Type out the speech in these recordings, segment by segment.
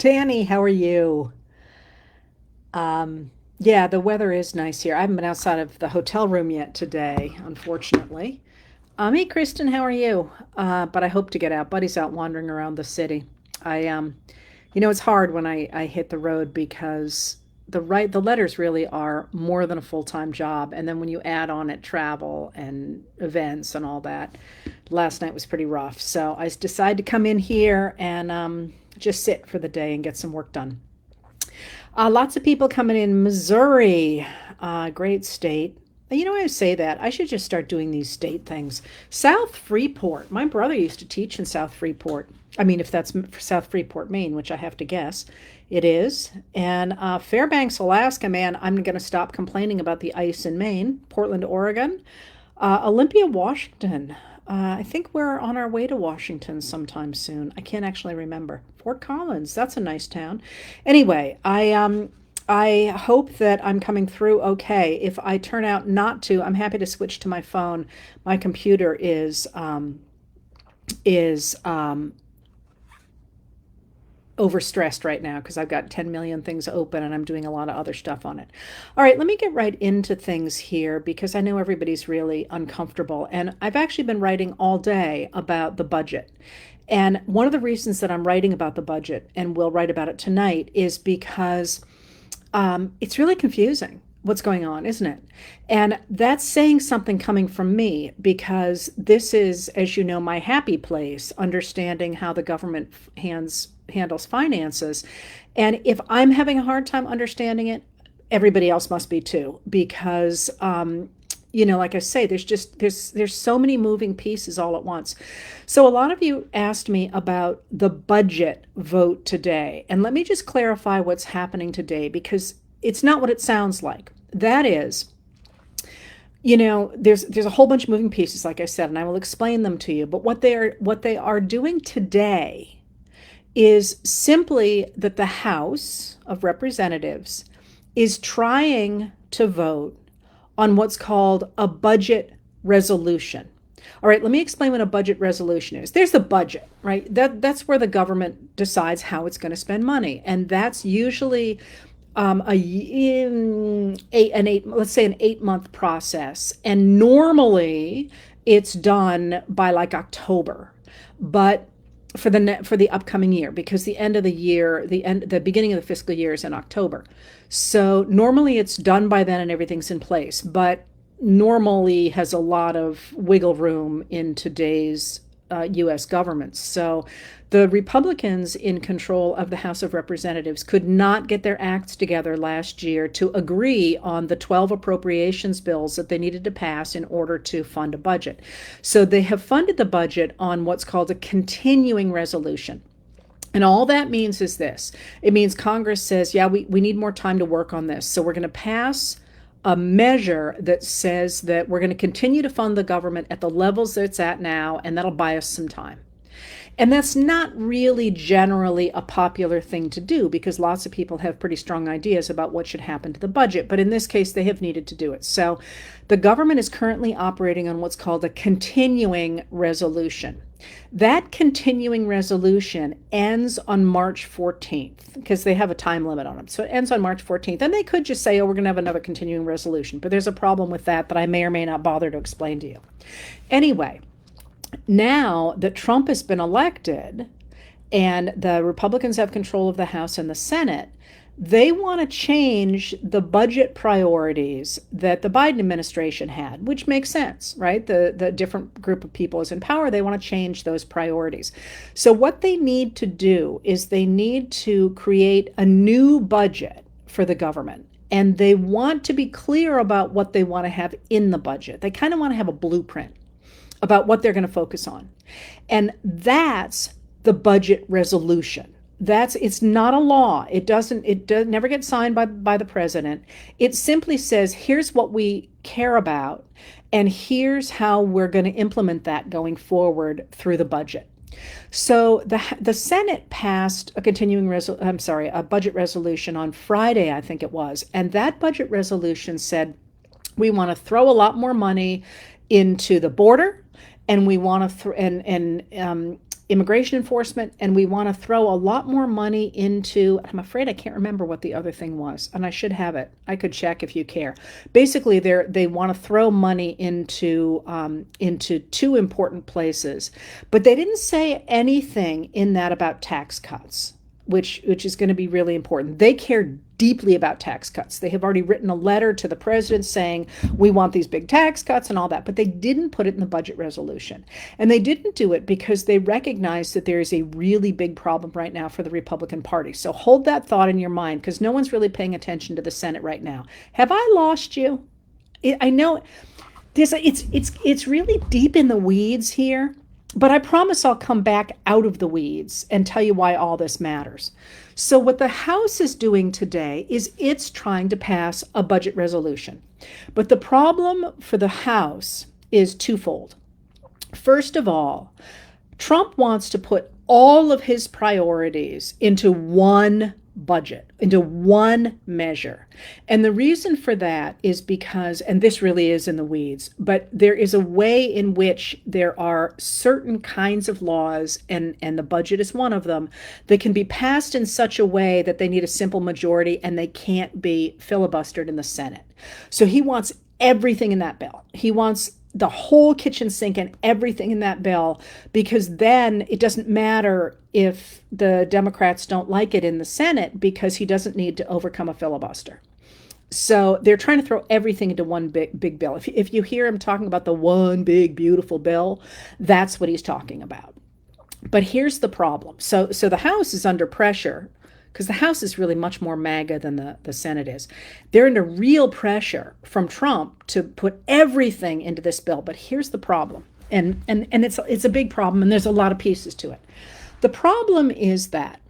Danny, how are you? Yeah, the weather is nice here. I haven't been outside of the hotel room yet today, unfortunately. Hey, Kristen, how are you? But I hope to get out. Buddy's out wandering around the city. I it's hard when I hit the road because the letters really are more than a full-time job, and then when you add on it travel and events and all that, last night was pretty rough. So I decided to come in here and just sit for the day and get some work done. Lots of people coming in Missouri, great state. I say that. I should just start doing these state things. South Freeport. My brother used to teach in South Freeport. I mean, if that's South Freeport, Maine, which I have to guess it is. And Fairbanks, Alaska, man, I'm going to stop complaining about the ice in Maine. Portland, Oregon. Olympia, Washington. I think we're on our way to Washington sometime soon. I can't actually remember. Fort Collins, that's a nice town. Anyway, I hope that I'm coming through okay. If I turn out not to, I'm happy to switch to my phone. My computer is overstressed right now because I've got 10 million things open and I'm doing a lot of other stuff on it. All right, let me get right into things here because I know everybody's really uncomfortable. And I've actually been writing all day about the budget. And one of the reasons that I'm writing about the budget, and we'll write about it tonight, is because it's really confusing what's going on, isn't it? And that's saying something coming from me because this is, as you know, my happy place, understanding how the government handles finances. And if I'm having a hard time understanding it, everybody else must be too, because like I say, there's so many moving pieces all at once. So a lot of you asked me about the budget vote today, and let me just clarify what's happening today because it's not what it sounds like. That is, there's a whole bunch of moving pieces, like I said, and I will explain them to you. But what they are doing today is simply that the House of Representatives is trying to vote on what's called a budget resolution. All right, let me explain what a budget resolution is. There's the budget, right? That's where the government decides how it's going to spend money, and that's usually let's say an 8 month process, and normally it's done by like October, but for the upcoming year, because the end of the year, the beginning of the fiscal year is in October. So normally it's done by then and everything's in place, but normally has a lot of wiggle room in today's US government. So the Republicans in control of the House of Representatives could not get their acts together last year to agree on the 12 appropriations bills that they needed to pass in order to fund a budget. So they have funded the budget on what's called a continuing resolution. And all that means is this. It means Congress says, yeah, we need more time to work on this. So we're going to pass a measure that says that we're going to continue to fund the government at the levels that it's at now, and that'll buy us some time. And that's not really generally a popular thing to do because lots of people have pretty strong ideas about what should happen to the budget. But in this case, they have needed to do it. So the government is currently operating on what's called a continuing resolution. That continuing resolution ends on March 14th because they have a time limit on it. So it ends on March 14th. And they could just say, oh, we're going to have another continuing resolution. But there's a problem with that I may or may not bother to explain to you. Anyway, now that Trump has been elected and the Republicans have control of the House and the Senate, they want to change the budget priorities that the Biden administration had, which makes sense, right? The different group of people is in power. They want to change those priorities. So what they need to do is they need to create a new budget for the government. And they want to be clear about what they want to have in the budget. They kind of want to have a blueprint about what they're going to focus on. And that's the budget resolution. It's not a law. It never gets signed by the president. It simply says, here's what we care about, and here's how we're going to implement that going forward through the budget. So the Senate passed a a budget resolution on Friday, I think it was, and that budget resolution said we want to throw a lot more money into the border, and we want to immigration enforcement, and we want to throw a lot more money into, I'm afraid I can't remember what the other thing was, and I should have it. I could check if you care. Basically, they want to throw money into two important places, but they didn't say anything in that about tax cuts, which is going to be really important. They care deeply about tax cuts. They have already written a letter to the president saying, we want these big tax cuts and all that, but they didn't put it in the budget resolution. And they didn't do it because they recognize that there is a really big problem right now for the Republican Party. So hold that thought in your mind, because no one's really paying attention to the Senate right now. Have I lost you? I know it's really deep in the weeds here, but I promise I'll come back out of the weeds and tell you why all this matters. So what the House is doing today is it's trying to pass a budget resolution. But the problem for the House is twofold. First of all, Trump wants to put all of his priorities into one budget, into one measure. And the reason for that is because, and this really is in the weeds, but there is a way in which there are certain kinds of laws, and the budget is one of them, that can be passed in such a way that they need a simple majority and they can't be filibustered in the Senate. So he wants everything in that bill. He wants the whole kitchen sink and everything in that bill, because then it doesn't matter if the Democrats don't like it in the Senate, because he doesn't need to overcome a filibuster. So they're trying to throw everything into one big bill. If you hear him talking about the one big beautiful bill, that's what he's talking about. But here's the problem. So the House is under pressure, because the House is really much more MAGA than the Senate is. They're under real pressure from Trump to put everything into this bill. But here's the problem, and it's a big problem, and there's a lot of pieces to it. The problem is that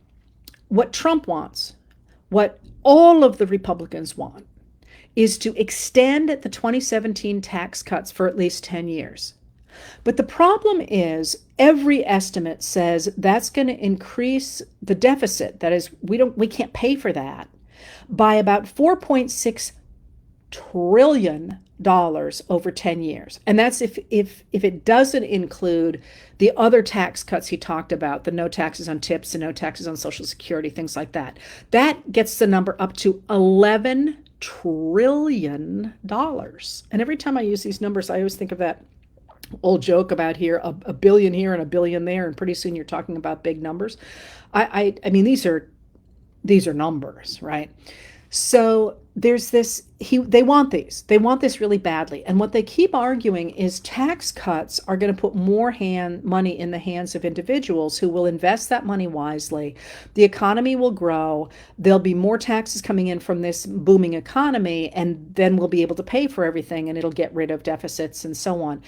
what Trump wants, what all of the Republicans want, is to extend the 2017 tax cuts for at least 10 years. But the problem is, every estimate says that's going to increase the deficit. That is, we can't pay for that, by about $4.6 trillion over 10 years. And that's if it doesn't include the other tax cuts he talked about, the no taxes on tips and no taxes on Social Security, things like that. That gets the number up to $11 trillion. And every time I use these numbers, I always think of that old joke about here, a billion here and a billion there, and pretty soon you're talking about big numbers. I mean, these are numbers, right? So there's this, they want this really badly. And what they keep arguing is tax cuts are going to put more money in the hands of individuals who will invest that money wisely. The economy will grow. There'll be more taxes coming in from this booming economy, and then we'll be able to pay for everything, and it'll get rid of deficits and so on.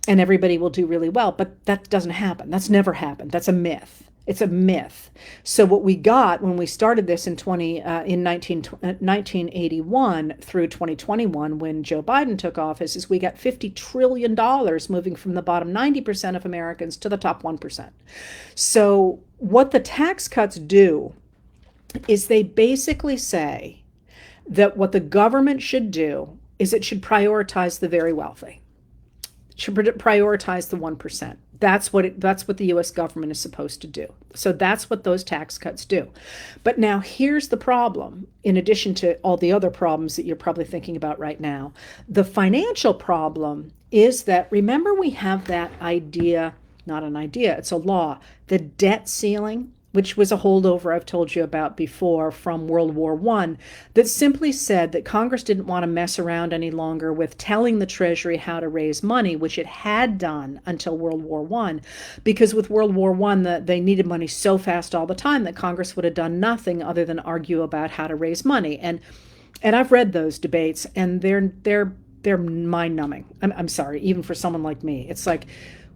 And everybody will do really well. But that doesn't happen. That's never happened. That's a myth. It's a myth. So what we got when we started this in 1981 through 2021, when Joe Biden took office, is we got $50 trillion moving from the bottom 90% of Americans to the top 1%. So what the tax cuts do is they basically say that what the government should do is it should prioritize the very wealthy. Should prioritize the 1%. That's what the U.S. government is supposed to do. So that's what those tax cuts do. But now here's the problem, in addition to all the other problems that you're probably thinking about right now. The financial problem is that, remember, we have that idea, not an idea, it's a law, the debt ceiling, which was a holdover I've told you about before from World War I, that simply said that Congress didn't want to mess around any longer with telling the Treasury how to raise money, which it had done until World War I, because with World War I, they needed money so fast all the time that Congress would have done nothing other than argue about how to raise money. And I've read those debates, and they're mind-numbing. I'm sorry, even for someone like me. It's like,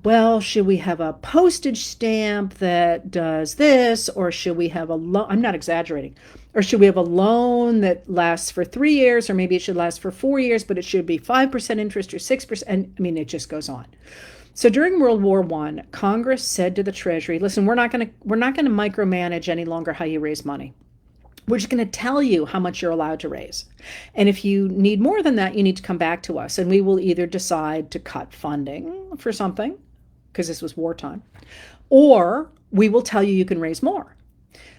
well, should we have a postage stamp that does this, or should we have a loan? I'm not exaggerating. Or should we have a loan that lasts for 3 years, or maybe it should last for 4 years, but it should be 5% interest or 6%. And I mean, it just goes on. So during World War I, Congress said to the Treasury, listen, we're not going to micromanage any longer how you raise money. We're just going to tell you how much you're allowed to raise. And if you need more than that, you need to come back to us, and we will either decide to cut funding for something, because this was wartime, or we will tell you you can raise more.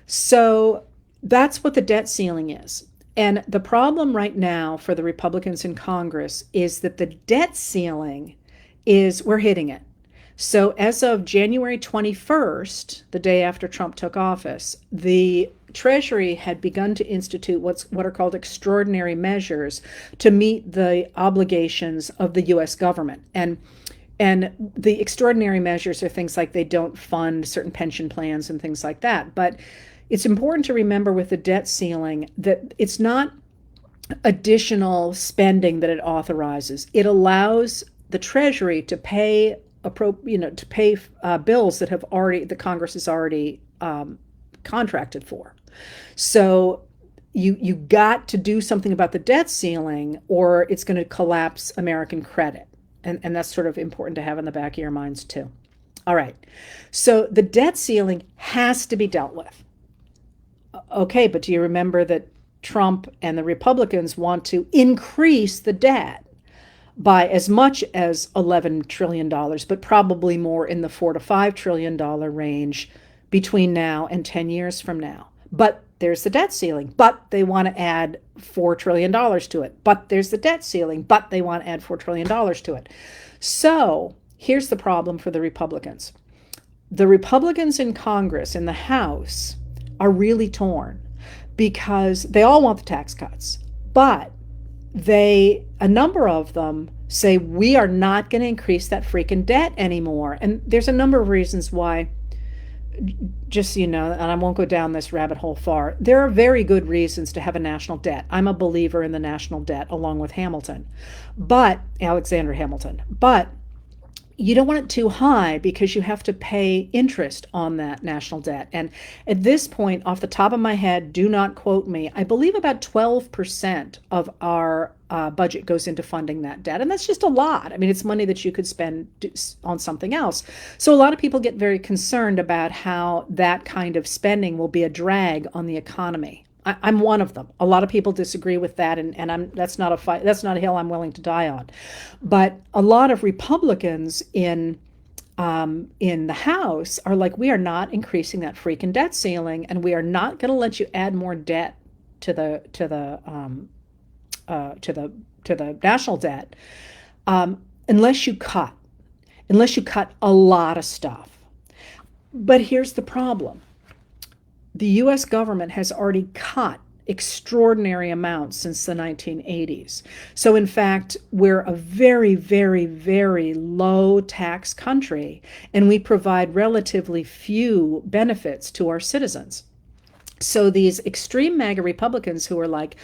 So that's what the debt ceiling is. And the problem right now for the Republicans in Congress is that the debt ceiling is, we're hitting it. So as of January 21st, the day after Trump took office, the Treasury had begun to institute what are called extraordinary measures to meet the obligations of the U.S. government. And the extraordinary measures are things like they don't fund certain pension plans and things like that. But it's important to remember with the debt ceiling that it's not additional spending that it authorizes. It allows the Treasury to pay bills that have already the Congress has already contracted for. So you got to do something about the debt ceiling, or it's going to collapse American credit, and that's sort of important to have in the back of your minds too. All right, so the debt ceiling has to be dealt with. Okay, but do you remember that Trump and the Republicans want to increase the debt by as much as $11 trillion, but probably more in the $4 to $5 trillion range between now and 10 years from now. But there's the debt ceiling, but they want to add $4 trillion to it. But there's the debt ceiling, but they want to add $4 trillion to it. So here's the problem for the Republicans. The Republicans in Congress, in the House, are really torn because they all want the tax cuts, but a number of them say we are not going to increase that freaking debt anymore. And there's a number of reasons why, just so you know, and I won't go down this rabbit hole far. There are very good reasons to have a national debt. I'm a believer in the national debt along with Alexander Hamilton. But you don't want it too high because you have to pay interest on that national debt. And at this point, off the top of my head, do not quote me, I believe about 12% of our budget goes into funding that debt. And that's just a lot. I mean, it's money that you could spend on something else. So a lot of people get very concerned about how that kind of spending will be a drag on the economy. I'm one of them. A lot of people disagree with that, and that's not a fight. That's not a hill I'm willing to die on. But a lot of Republicans in the House are like, we are not increasing that freaking debt ceiling, and we are not going to let you add more debt to the national debt unless you cut a lot of stuff. But here's the problem. The U.S. government has already cut extraordinary amounts since the 1980s. So in fact, we're a very, very, very low tax country, and we provide relatively few benefits to our citizens. So these extreme MAGA Republicans who are like,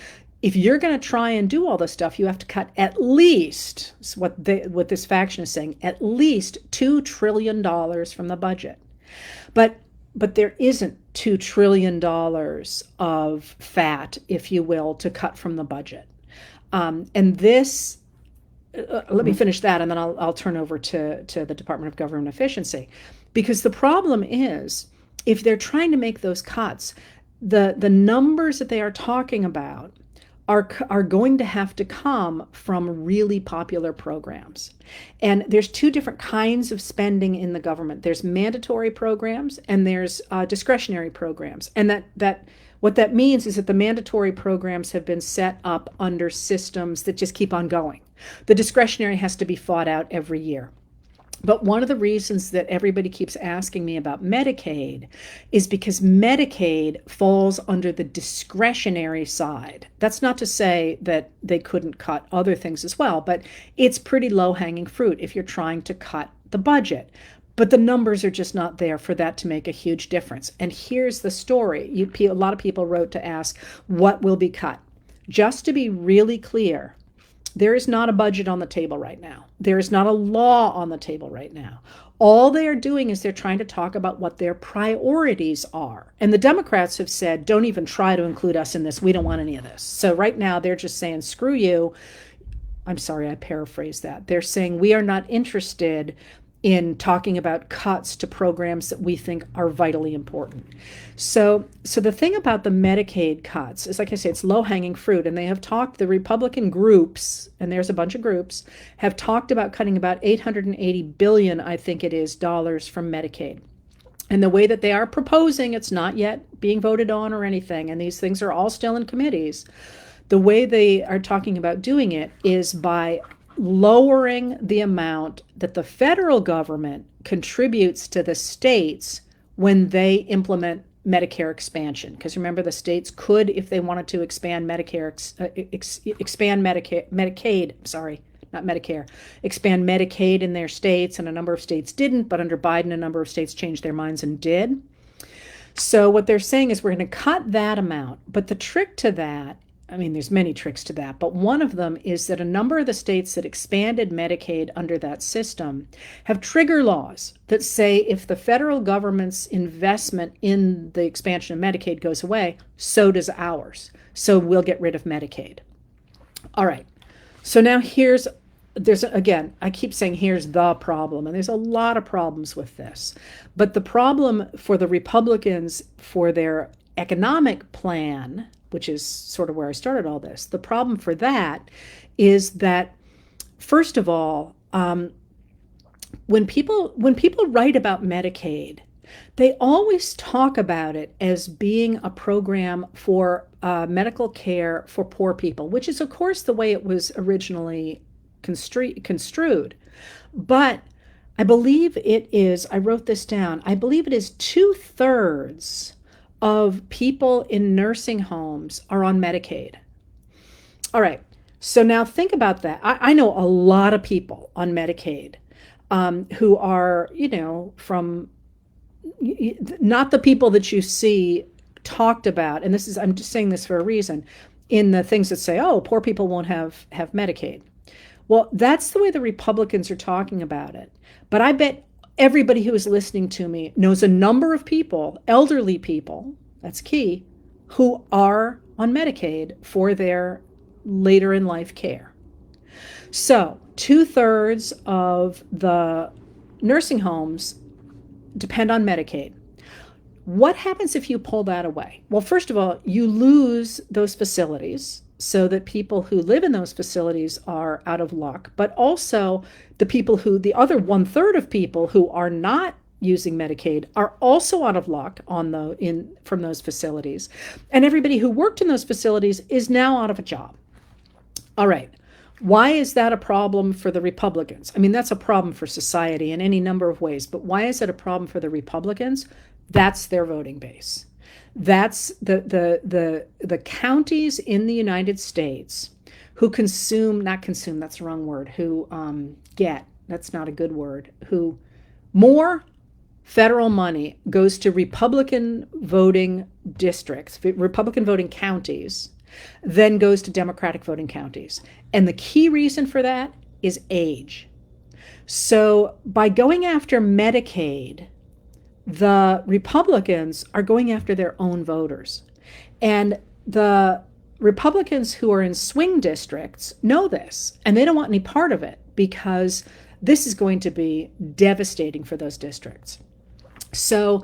if you're going to try and do all this stuff, you have to cut at least, what this faction is saying, at least $2 trillion from the budget. But there isn't $2 trillion of fat, if you will, to cut from the budget. And this, let me finish that, and then I'll turn over to the Department of Government Efficiency. Because the problem is, if they're trying to make those cuts, the numbers that they are talking about are going to have to come from really popular programs. And there's two different kinds of spending in the government. There's mandatory programs and there's discretionary programs. And that what that means is that the mandatory programs have been set up under systems that just keep on going. The discretionary has to be fought out every year. But one of the reasons that everybody keeps asking me about Medicaid is because Medicaid falls under the discretionary side. That's not to say that they couldn't cut other things as well, but it's pretty low-hanging fruit if you're trying to cut the budget. But the numbers are just not there for that to make a huge difference. And here's the story. A lot of people wrote to ask, what will be cut? Just to be really clear, there is not a budget on the table right now. There is not a law on the table right now. All they are doing is they're trying to talk about what their priorities are. And the Democrats have said, don't even try to include us in this. We don't want any of this. So right now they're just saying, screw you. I'm sorry, I paraphrased that. They're saying we are not interested in talking about cuts to programs that we think are vitally important. So the thing about the Medicaid cuts is, like I say, it's low-hanging fruit, and they have talked, the Republican groups, and there's a bunch of groups, have talked about cutting about 880 billion, I think it is, dollars from Medicaid. And the way that they are proposing, it's not yet being voted on or anything, and these things are all still in committees. The way they are talking about doing it is by lowering the amount that the federal government contributes to the states when they implement Medicare expansion. Because remember, the states could, if they wanted to, expand Medicaid, sorry, not Medicare, expand Medicaid in their states, and a number of states didn't, but under Biden, a number of states changed their minds and did. So what they're saying is we're going to cut that amount, but the trick to that, I mean, there's many tricks to that, but one of them is that a number of the states that expanded Medicaid under that system have trigger laws that say if the federal government's investment in the expansion of Medicaid goes away, so does ours. So we'll get rid of Medicaid. All right. So now again, I keep saying here's the problem, and there's a lot of problems with this. But the problem for the Republicans, for their economic plan, which is sort of where I started all this, the problem for that is that, first of all, when people write about Medicaid, they always talk about it as being a program for medical care for poor people, which is, of course, the way it was originally construed. But I believe it is, I wrote this down, I believe it is 2/3 of people in nursing homes are on Medicaid. All right, so now think about that. I know a lot of people on Medicaid who are, from not the people that you see talked about, and this is, I'm just saying this for a reason, in the things that say, oh, poor people won't have Medicaid. Well, that's the way the Republicans are talking about it. But I bet everybody who is listening to me knows a number of people, elderly people, that's key, who are on Medicaid for their later in life care. So 2/3 of the nursing homes depend on Medicaid. What happens if you pull that away? Well, first of all, you lose those facilities so that people who live in those facilities are out of luck, but also the other 1/3 of people who are not using Medicaid are also out of luck from those facilities. And everybody who worked in those facilities is now out of a job. All right. Why is that a problem for the Republicans? I mean, that's a problem for society in any number of ways, but why is it a problem for the Republicans? That's their voting base. That's the counties in the United States who that's the wrong word, that's not a good word, who more federal money goes to Republican voting districts, Republican voting counties, than goes to Democratic voting counties. And the key reason for that is age. So by going after Medicaid, the Republicans are going after their own voters. And the Republicans who are in swing districts know this, and they don't want any part of it because this is going to be devastating for those districts. So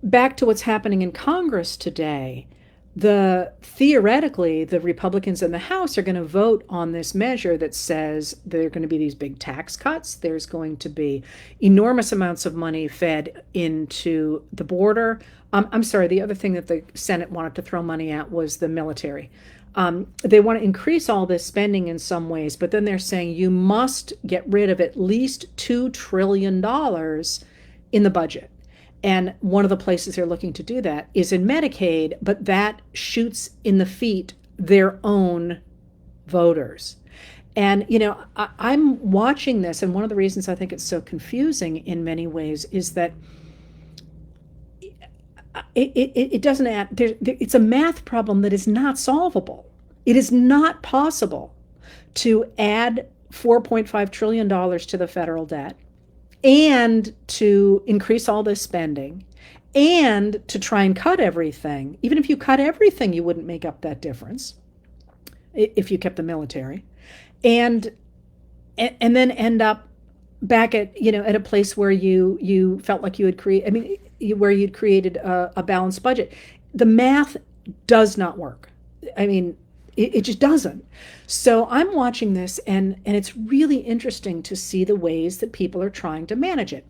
back to what's happening in Congress today, theoretically, the Republicans in the House are going to vote on this measure that says there are going to be these big tax cuts. There's going to be enormous amounts of money fed into the border. I'm sorry, the other thing that the Senate wanted to throw money at was the military. They want to increase all this spending in some ways, but then they're saying you must get rid of at least $2 trillion in the budget. And one of the places they're looking to do that is in Medicaid, but that shoots in the feet their own voters. And, I'm watching this, and one of the reasons I think it's so confusing in many ways is that it doesn't add, it's a math problem that is not solvable. It is not possible to add $4.5 trillion to the federal debt and to increase all this spending and to try and cut everything. Even if you cut everything, you wouldn't make up that difference if you kept the military, and then end up back at, at a place where you felt like you had created, where you'd created a balanced budget. The math does not work. I mean, it just doesn't. So I'm watching this, and it's really interesting to see the ways that people are trying to manage it.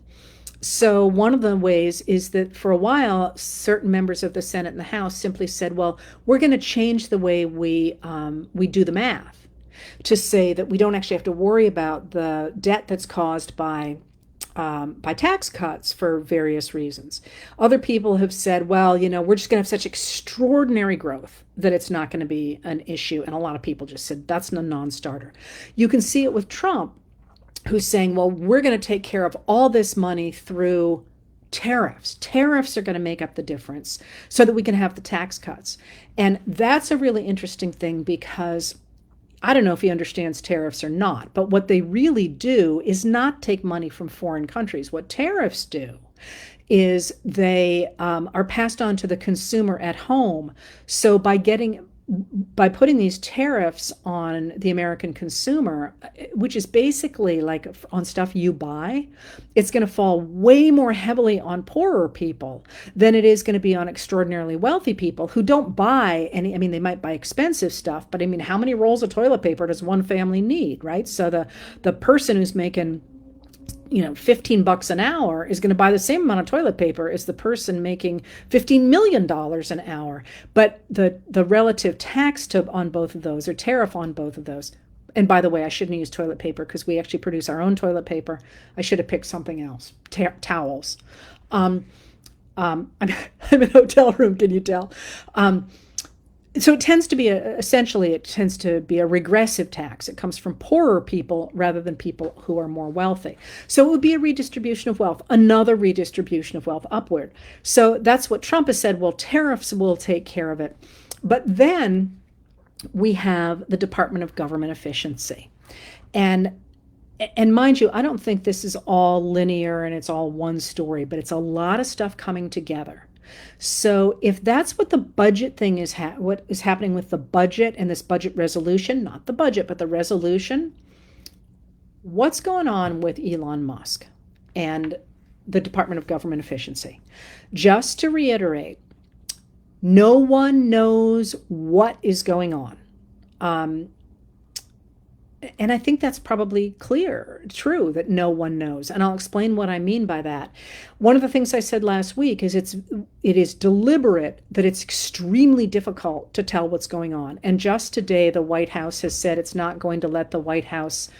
So one of the ways is that for a while, certain members of the Senate and the House simply said, "Well, we're going to change the way we do the math to say that we don't actually have to worry about the debt that's caused by tax cuts for various reasons." Other people have said, "Well, we're just going to have such extraordinary growth that it's not going to be an issue." And a lot of people just said that's a non-starter. You can see it with Trump, who's saying, "Well, we're going to take care of all this money through tariffs. Tariffs are going to make up the difference so that we can have the tax cuts." And that's a really interesting thing, because I don't know if he understands tariffs or not, but what they really do is not take money from foreign countries. What tariffs do is they are passed on to the consumer at home. So by putting these tariffs on the American consumer, which is basically like on stuff you buy, it's going to fall way more heavily on poorer people than it is going to be on extraordinarily wealthy people who don't buy any. I mean, they might buy expensive stuff, but I mean, how many rolls of toilet paper does one family need, right? So the person who's making $15 an hour is going to buy the same amount of toilet paper as the person making $15 million an hour. But the relative tax on both of those, or tariff on both of those. And by the way, I shouldn't use toilet paper because we actually produce our own toilet paper. I should have picked something else. Towels. I'm in a hotel room, can you tell? So it tends to be a regressive tax. It comes from poorer people rather than people who are more wealthy. So it would be a redistribution of wealth, another redistribution of wealth upward. So that's what Trump has said. Well, tariffs will take care of it. But then we have the Department of Government Efficiency. And mind you, I don't think this is all linear and it's all one story, but it's a lot of stuff coming together. So if that's what the budget thing is, what is happening with the budget and this budget resolution, not the budget, but the resolution, what's going on with Elon Musk and the Department of Government Efficiency? Just to reiterate, no one knows what is going on. And I think that's probably true, that no one knows. And I'll explain what I mean by that. One of the things I said last week is it is deliberate that it's extremely difficult to tell what's going on. And just today, the White House has said it's not going to let the White House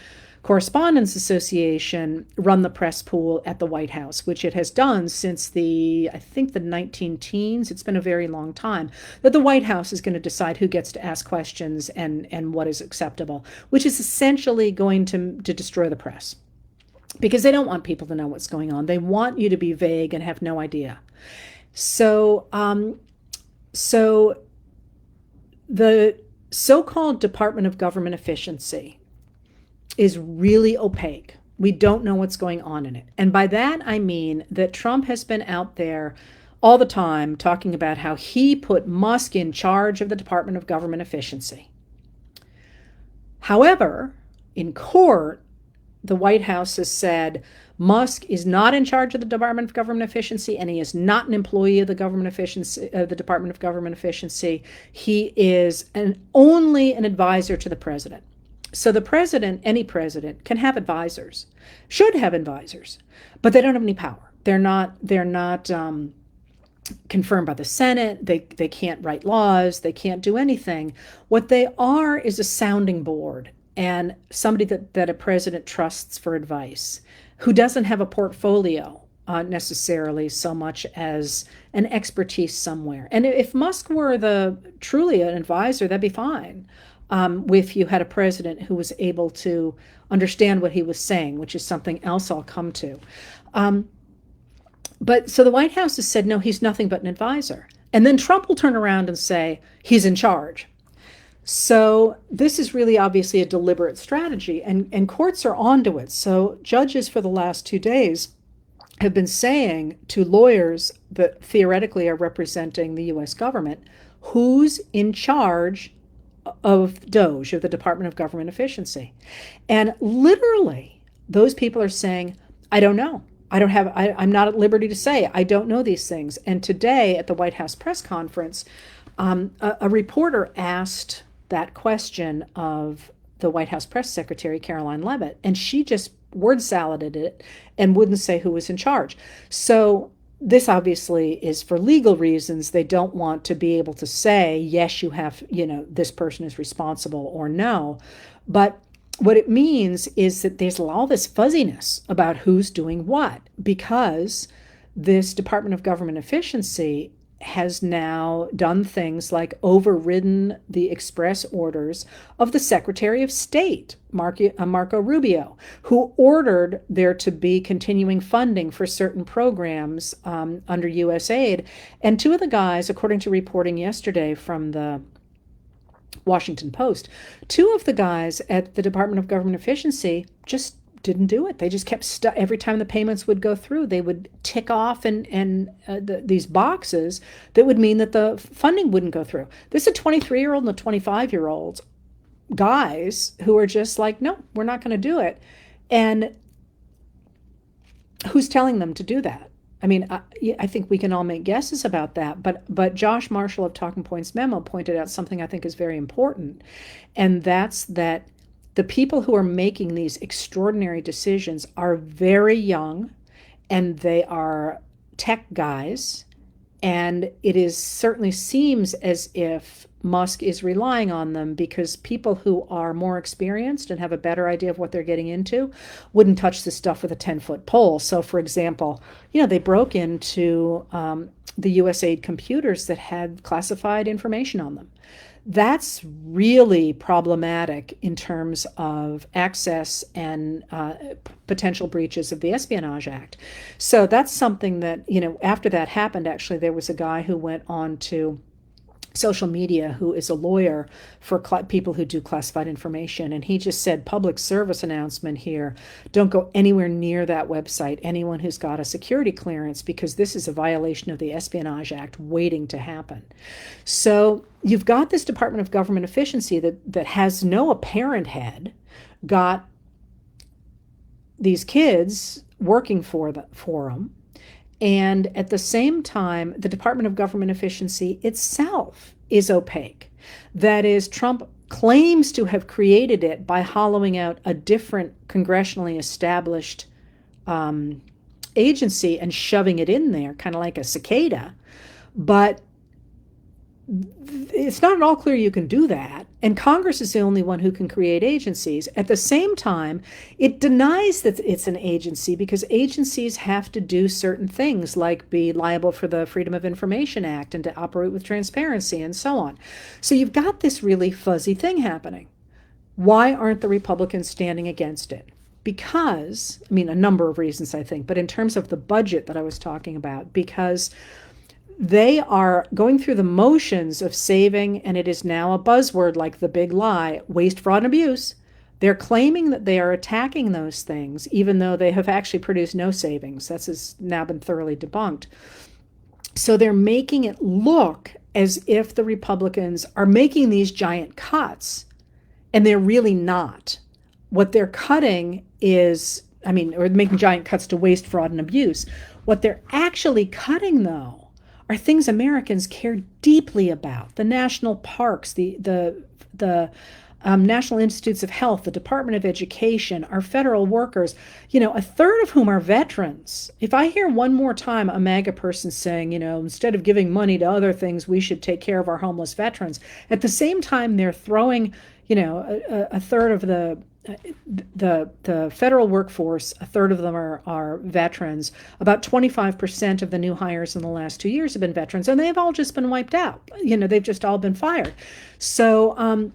Correspondents Association run the press pool at the White House, which it has done since I think the 19-teens. It's been a very long time that the White House is going to decide who gets to ask questions and what is acceptable, which is essentially going to destroy the press, because they don't want people to know what's going on. They want you to be vague and have no idea. So the so-called Department of Government Efficiency is really opaque. We don't know what's going on in it. And by that, I mean that Trump has been out there all the time talking about how he put Musk in charge of the Department of Government Efficiency. However, in court, the White House has said Musk is not in charge of the Department of Government Efficiency, and he is not an employee of the the Department of Government Efficiency. He is only an advisor to the president. So the president, any president, can have advisors, should have advisors, but they don't have any power. They're not confirmed by the Senate. They can't write laws. They can't do anything. What they are is a sounding board and somebody that a president trusts for advice, who doesn't have a portfolio necessarily so much as an expertise somewhere. And if Musk were truly an advisor, that'd be fine. If you had a president who was able to understand what he was saying, which is something else I'll come to. But so the White House has said, no, he's nothing but an advisor. And then Trump will turn around and say, he's in charge. So this is really obviously a deliberate strategy, and courts are onto it. So judges for the last 2 days have been saying to lawyers that theoretically are representing the U.S. government, who's in charge of DOGE, of the Department of Government Efficiency. And literally, those people are saying, I don't know. I'm not at liberty to say. I don't know these things. And today at the White House press conference, a reporter asked that question of the White House press secretary, Caroline Leavitt, and she just word saladed it and wouldn't say who was in charge. So this obviously is for legal reasons. They don't want to be able to say, yes, you have, this person is responsible or no. But what it means is that there's all this fuzziness about who's doing what, because this Department of Government Efficiency has now done things like overridden the express orders of the Secretary of State, Marco Rubio, who ordered there to be continuing funding for certain programs under U.S. aid. And two of the guys, according to reporting yesterday from the Washington Post, two of the guys at the Department of Government Efficiency just didn't do it. They just kept every time the payments would go through, they would tick off these boxes that would mean that the funding wouldn't go through. This is a 23-year-old and a 25-year-old guys who are just like, no, we're not going to do it. And who's telling them to do that? I mean, I think we can all make guesses about that, but Josh Marshall of Talking Points Memo pointed out something I think is very important, and that's that the people who are making these extraordinary decisions are very young, and they are tech guys, and it certainly seems as if Musk is relying on them, because people who are more experienced and have a better idea of what they're getting into wouldn't touch this stuff with a 10-foot pole. So, for example, they broke into the USAID computers that had classified information on them. That's really problematic in terms of access and potential breaches of the Espionage Act. So that's something that, after that happened, actually, there was a guy who went on to social media who is a lawyer for people who do classified information, and he just said, public service announcement here, don't go anywhere near that website, anyone who's got a security clearance, because this is a violation of the Espionage Act waiting to happen. So you've got this Department of Government Efficiency that has no apparent head, got these kids working for them. And at the same time, the Department of Government Efficiency itself is opaque. That is, Trump claims to have created it by hollowing out a different congressionally established agency and shoving it in there, kind of like a cicada. But it's not at all clear you can do that. And Congress is the only one who can create agencies. At the same time, it denies that it's an agency, because agencies have to do certain things, like be liable for the Freedom of Information Act and to operate with transparency and so on. So you've got this really fuzzy thing happening. Why aren't the Republicans standing against it? Because, a number of reasons, I think, but in terms of the budget that I was talking about, because they are going through the motions of saving, and it is now a buzzword like the big lie, waste, fraud, and abuse. They're claiming that they are attacking those things, even though they have actually produced no savings. That's now been thoroughly debunked. So they're making it look as if the Republicans are making these giant cuts, and they're really not. What they're cutting is, or making giant cuts to waste, fraud, and abuse. What they're actually cutting, though, are things Americans care deeply about: the national parks, the National Institutes of Health, the Department of Education, our federal workers, a third of whom are veterans. If I hear one more time a MAGA person saying, instead of giving money to other things, we should take care of our homeless veterans, at the same time they're throwing, a third of the federal workforce, a third of them are veterans. About 25% of the new hires in the last 2 years have been veterans, and they've all just been wiped out. They've just all been fired. So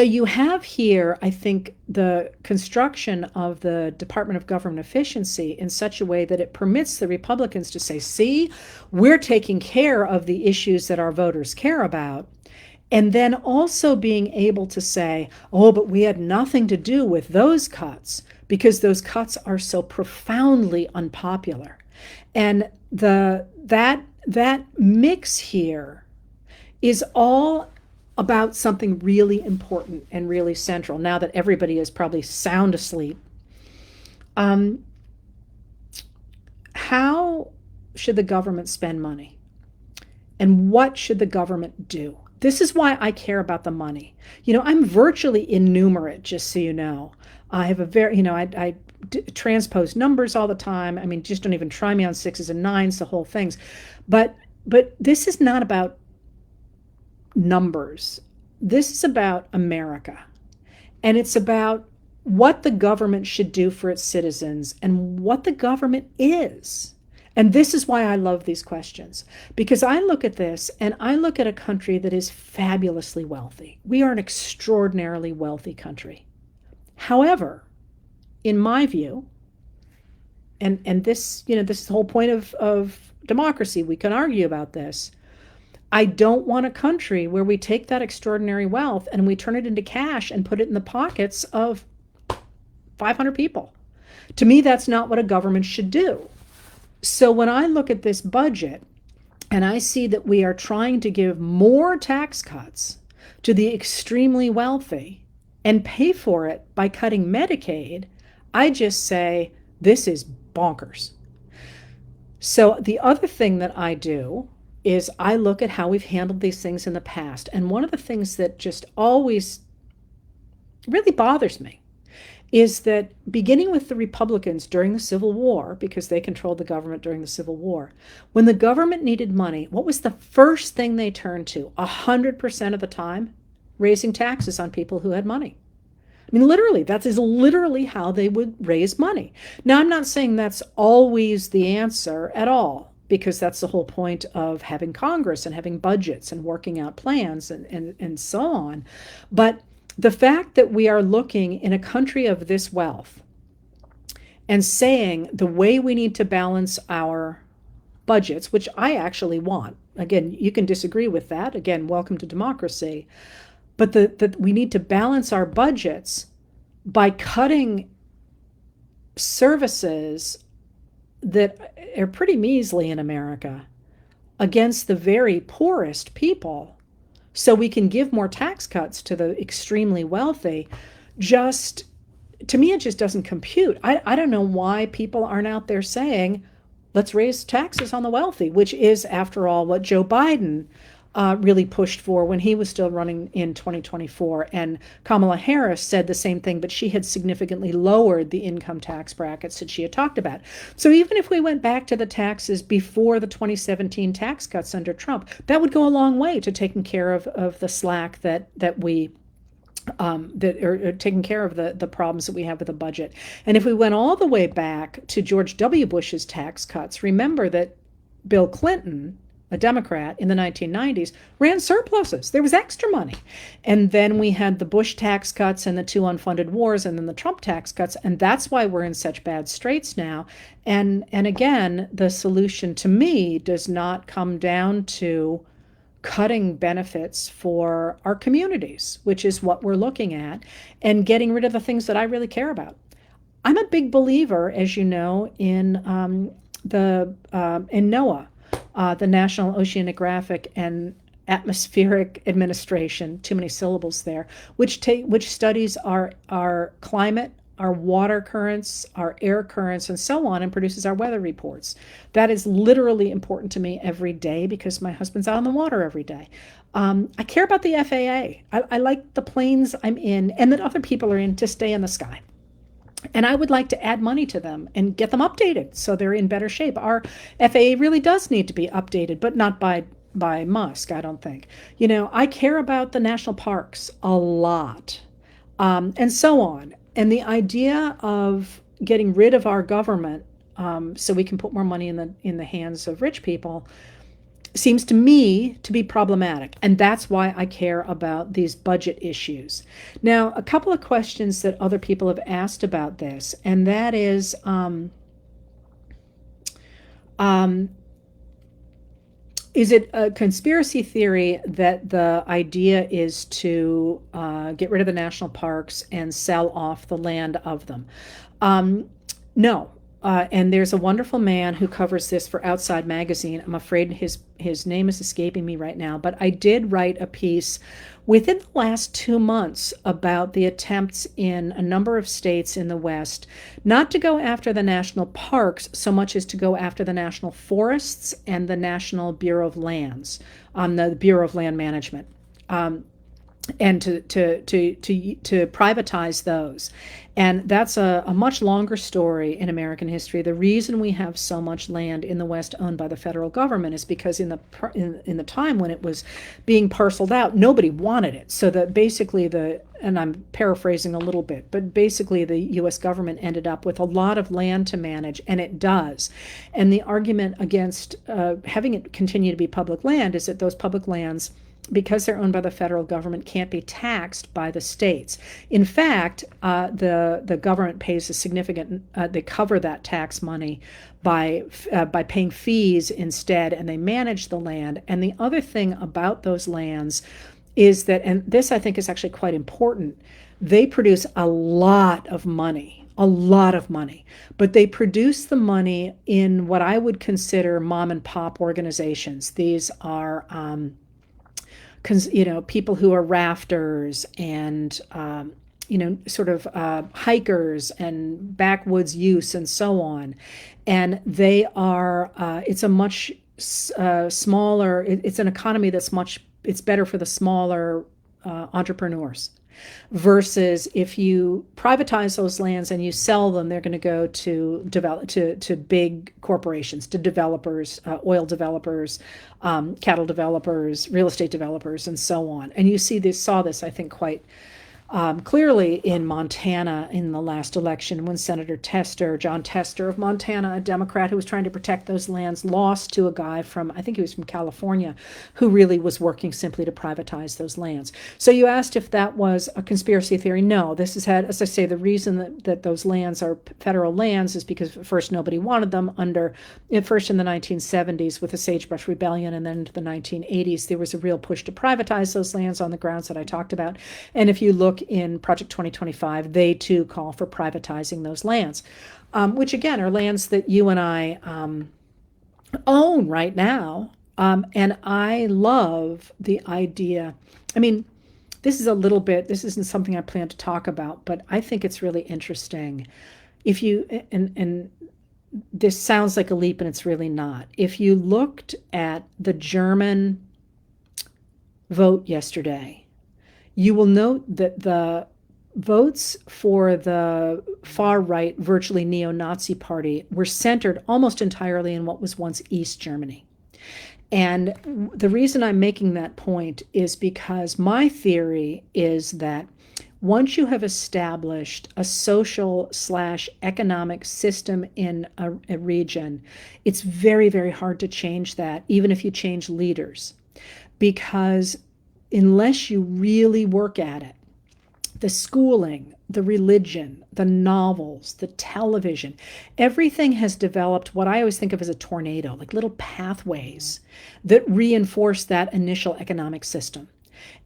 you have here, I think, the construction of the Department of Government Efficiency in such a way that it permits the Republicans to say, see, we're taking care of the issues that our voters care about. And then also being able to say, oh, but we had nothing to do with those cuts, because those cuts are so profoundly unpopular. And that mix here is all about something really important and really central, now that everybody is probably sound asleep. Um, how should the government spend money? And what should the government do? This is why I care about the money. I'm virtually innumerate, just so you know. I have a very, I transpose numbers all the time. I mean, just don't even try me on sixes and nines, the whole things. But this is not about numbers. This is about America. And it's about what the government should do for its citizens and what the government is. And this is why I love these questions, because I look at this and I look at a country that is fabulously wealthy. We are an extraordinarily wealthy country. However, in my view, and this, this is the whole point of democracy. We can argue about this. I don't want a country where we take that extraordinary wealth and we turn it into cash and put it in the pockets of 500 people. To me, that's not what a government should do. So when I look at this budget and I see that we are trying to give more tax cuts to the extremely wealthy and pay for it by cutting Medicaid, I just say, this is bonkers. So the other thing that I do is I look at how we've handled these things in the past. And one of the things that just always really bothers me is that beginning with the Republicans during the Civil War, because they controlled the government during the Civil War, when the government needed money, what was the first thing they turned to 100% of the time? Raising taxes on people who had money. I mean, literally, that is literally how they would raise money. Now, I'm not saying that's always the answer at all, because that's the whole point of having Congress and having budgets and working out plans and so on. But the fact that we are looking in a country of this wealth and saying the way we need to balance our budgets, which I actually want, again, you can disagree with that. Again, welcome to democracy. But that we need to balance our budgets by cutting services that are pretty measly in America against the very poorest people, so we can give more tax cuts to the extremely wealthy. Just, to me, it just doesn't compute. I don't know why people aren't out there saying, let's raise taxes on the wealthy, which is, after all, what Joe Biden really pushed for when he was still running in 2024. And Kamala Harris said the same thing, but she had significantly lowered the income tax brackets that she had talked about. So even if we went back to the taxes before the 2017 tax cuts under Trump, that would go a long way to taking care of the slack that we that are taking care of the problems that we have with the budget. And if we went all the way back to George W. Bush's tax cuts, remember that Bill Clinton, a Democrat in the 1990s, ran surpluses. There was extra money. And then we had the Bush tax cuts and the two unfunded wars and then the Trump tax cuts. And that's why we're in such bad straits now. And again, the solution to me does not come down to cutting benefits for our communities, which is what we're looking at, and getting rid of the things that I really care about. I'm a big believer, as you know, in NOAA, the National Oceanographic and Atmospheric Administration, too many syllables there, which studies our climate, our water currents, our air currents, and so on, and produces our weather reports. That is literally important to me every day because my husband's out on the water every day. I care about the FAA. I like the planes I'm in and that other people are in to stay in the sky. And I would like to add money to them and get them updated so they're in better shape. Our FAA really does need to be updated, but not by Musk, I don't think. I care about the national parks a lot, and so on. And the idea of getting rid of our government so we can put more money in the hands of rich people seems to me to be problematic. And that's why I care about these budget issues. Now, a couple of questions that other people have asked about this, and that is, is it a conspiracy theory that the idea is to get rid of the national parks and sell off the land of them? No. and there's a wonderful man who covers this for Outside Magazine. I'm afraid his name is escaping me right now, but I did write a piece within the last 2 months about the attempts in a number of states in the West not to go after the national parks so much as to go after the national forests and the National Bureau of Lands, the Bureau of Land Management. And to privatize those. And that's a much longer story in American history. The reason we have so much land in the West owned by the federal government is because in the time when it was being parceled out, nobody wanted it. So that basically and I'm paraphrasing a little bit, but basically the US government ended up with a lot of land to manage, and it does. And the argument against having it continue to be public land is that those public lands, because they're owned by the federal government, can't be taxed by the states. In fact, the government pays a significant, they cover that tax money by paying fees instead, and they manage the land. And the other thing about those lands is that, and this I think is actually quite important, they produce a lot of money, but they produce the money in what I would consider mom and pop organizations. These are people who are rafters and sort of hikers and backwoods youths and so on, and they are. It's a much smaller. It's an economy it's better for the smaller entrepreneurs. Versus if you privatize those lands and you sell them, they're going to go to big corporations, to developers, oil developers, cattle developers, real estate developers, and so on. And you saw this, I think, quite clearly in Montana in the last election when Senator John Tester of Montana, a Democrat who was trying to protect those lands, lost to a guy from, I think he was from California, who really was working simply to privatize those lands. So you asked if that was a conspiracy theory. No, this has had, as I say, the reason that those lands are federal lands is because first nobody wanted them first in the 1970s with the Sagebrush Rebellion, and then into the 1980s there was a real push to privatize those lands on the grounds that I talked about. And if you look in Project 2025, they too call for privatizing those lands, which again are lands that you and I own right now. And I love the idea. I mean, this isn't something I plan to talk about, but I think it's really interesting. If you, and this sounds like a leap and it's really not. If you looked at the German vote yesterday, you will note that the votes for the far-right, virtually neo-Nazi party were centered almost entirely in what was once East Germany. And the reason I'm making that point is because my theory is that once you have established a social/economic system in a region, it's very, very hard to change that, even if you change leaders. Because unless you really work at it, the schooling, the religion, the novels, the television, everything has developed what I always think of as a tornado, like little pathways that reinforce that initial economic system.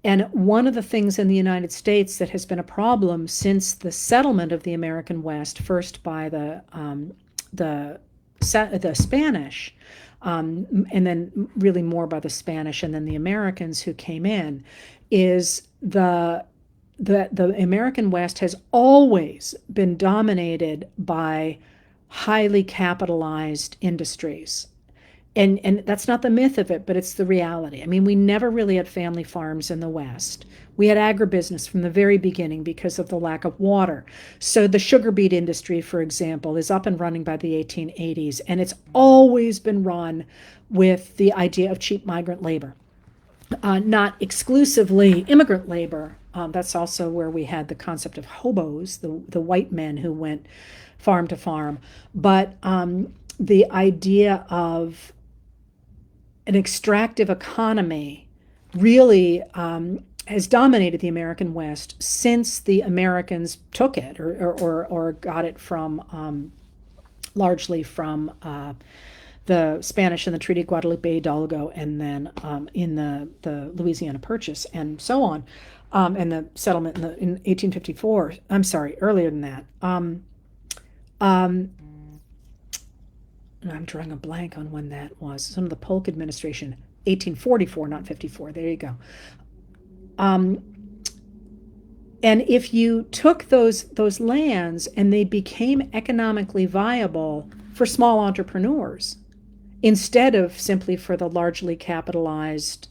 And one of the things in the United States that has been a problem since the settlement of the American West, first by the Spanish, and then really more by the Spanish and then the Americans who came in, is the American West has always been dominated by highly capitalized industries. And that's not the myth of it, but it's the reality. I mean, we never really had family farms in the West. We had agribusiness from the very beginning because of the lack of water. So the sugar beet industry, for example, is up and running by the 1880s, and it's always been run with the idea of cheap migrant labor. Not exclusively immigrant labor. That's also where we had the concept of hobos, the white men who went farm to farm. But the idea of an extractive economy really has dominated the American West since the Americans took it or got it from largely from the Spanish and the Treaty of Guadalupe Hidalgo, and then in the Louisiana Purchase and so on, and the settlement in 1854. I'm sorry, earlier than that. I'm drawing a blank on when that was. It's under the Polk administration, 1844, not 54. There you go. Um, and if you took those lands and they became economically viable for small entrepreneurs, instead of simply for the largely capitalized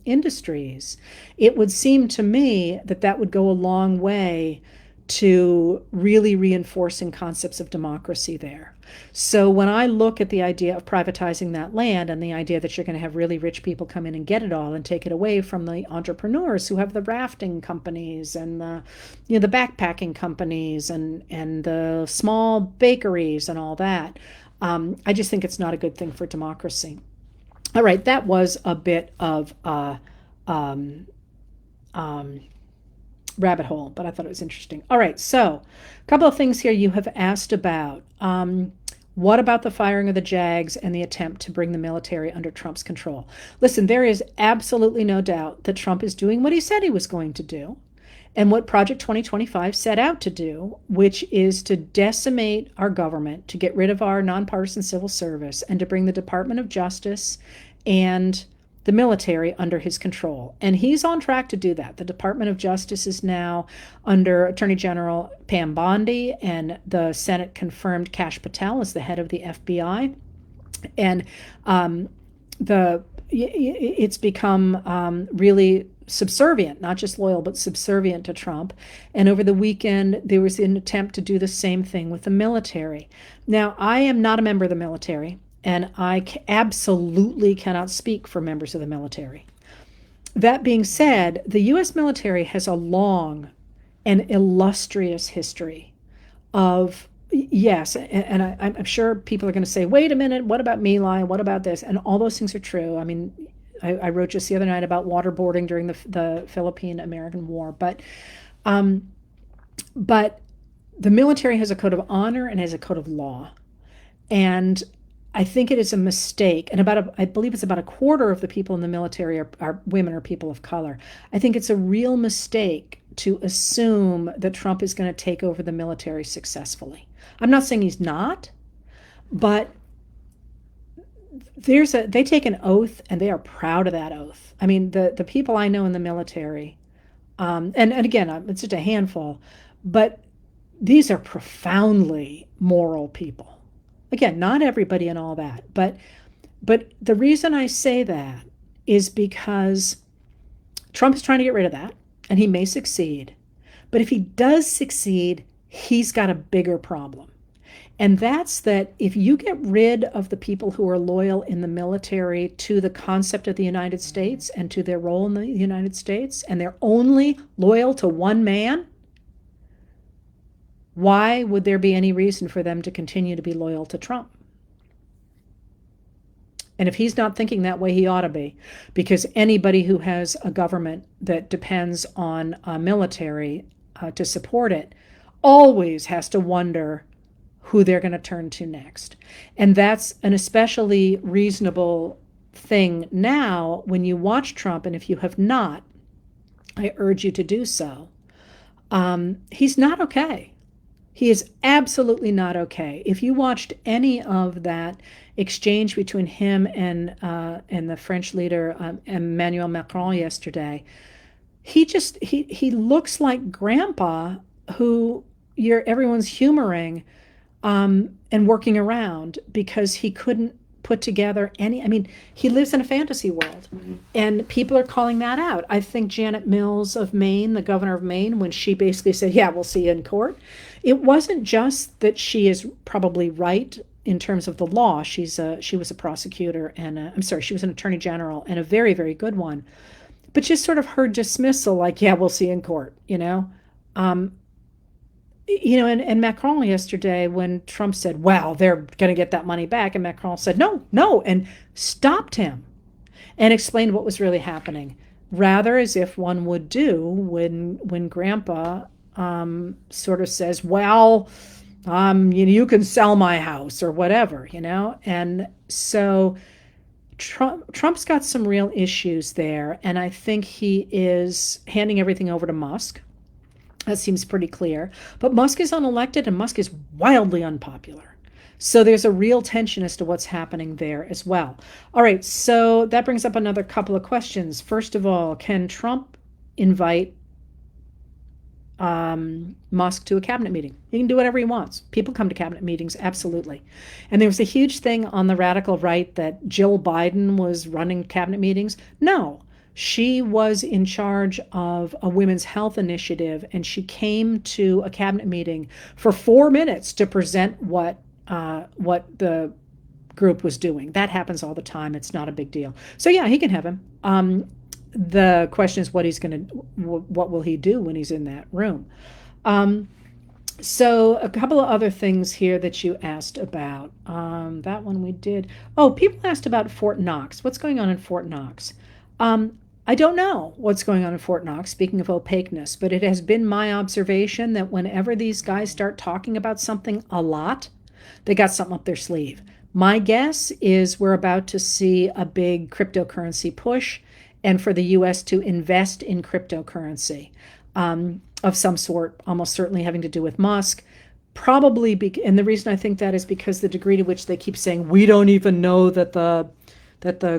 industries, it would seem to me that that would go a long way to really reinforcing concepts of democracy there. So when I look at the idea of privatizing that land and the idea that you're going to have really rich people come in and get it all and take it away from the entrepreneurs who have the rafting companies and the backpacking companies and the small bakeries and all that, I just think it's not a good thing for democracy. All right, that was a bit of a rabbit hole, but I thought it was interesting. All right, so a couple of things here you have asked about. What about the firing of the JAGs and the attempt to bring the military under Trump's control? Listen, there is absolutely no doubt that Trump is doing what he said he was going to do and what Project 2025 set out to do, which is to decimate our government, to get rid of our nonpartisan civil service, and to bring the Department of Justice and the military under his control. And he's on track to do that. The Department of Justice is now under Attorney General Pam Bondi, and the Senate confirmed Kash Patel as the head of the FBI. And it's become really subservient, not just loyal, but subservient to Trump. And over the weekend, there was an attempt to do the same thing with the military. Now, I am not a member of the military, and I absolutely cannot speak for members of the military. That being said, the U.S. military has a long and illustrious history of, yes, and I'm sure people are going to say, wait a minute, what about My Lai? What about this? And all those things are true. I mean, I wrote just the other night about waterboarding during the Philippine-American War. But the military has a code of honor and has a code of law. And I think it is a mistake, and I believe it's about a quarter of the people in the military are women or people of color. I think it's a real mistake to assume that Trump is going to take over the military successfully. I'm not saying he's not, but they take an oath and they are proud of that oath. I mean, the people I know in the military, and again, it's just a handful, but these are profoundly moral people. Again, not everybody and all that, but the reason I say that is because Trump is trying to get rid of that, and he may succeed. But if he does succeed, he's got a bigger problem. And that's that if you get rid of the people who are loyal in the military to the concept of the United States and to their role in the United States, and they're only loyal to one man, why would there be any reason for them to continue to be loyal to Trump? And if he's not thinking that way, he ought to be, because anybody who has a government that depends on a military to support it always has to wonder who they're going to turn to next. And that's an especially reasonable thing now when you watch Trump, and if you have not, I urge you to do so. He's not okay. He is absolutely not okay. If you watched any of that exchange between him and the French leader Emmanuel Macron yesterday, he looks like Grandpa who everyone's humoring and working around because he couldn't put together any. I mean, he lives in a fantasy world, and people are calling that out. I think Janet Mills of Maine, the governor of Maine, when she basically said, "Yeah, we'll see you in court," it wasn't just that she is probably right in terms of the law. She was a prosecutor and she was an attorney general and a very, very good one, but just sort of her dismissal, like, "Yeah, we'll see you in court," And Macron yesterday, when Trump said, well, they're going to get that money back, and Macron said, no, and stopped him and explained what was really happening, rather as if one would do when Grandpa sort of says, well, you can sell my house or whatever, And so Trump's got some real issues there, and I think he is handing everything over to Musk. That seems pretty clear. But Musk is unelected, and Musk is wildly unpopular. So there's a real tension as to what's happening there as well. All right, so that brings up another couple of questions. First of all, can Trump invite Musk to a cabinet meeting? He can do whatever he wants. People come to cabinet meetings, absolutely. And there was a huge thing on the radical right that Jill Biden was running cabinet meetings. No, she was in charge of a women's health initiative, and she came to a cabinet meeting for 4 minutes to present what the group was doing. That happens all the time. It's not a big deal. So yeah, he can have him. The question is what will he do when he's in that room? So a couple of other things here that you asked about. That one we did. Oh, people asked about Fort Knox. What's going on in Fort Knox? I don't know what's going on in Fort Knox, speaking of opaqueness, but it has been my observation that whenever these guys start talking about something a lot, they got something up their sleeve. My guess is we're about to see a big cryptocurrency push, and for the US to invest in cryptocurrency of some sort, almost certainly having to do with Musk. And the reason I think that is because the degree to which they keep saying, we don't even know that the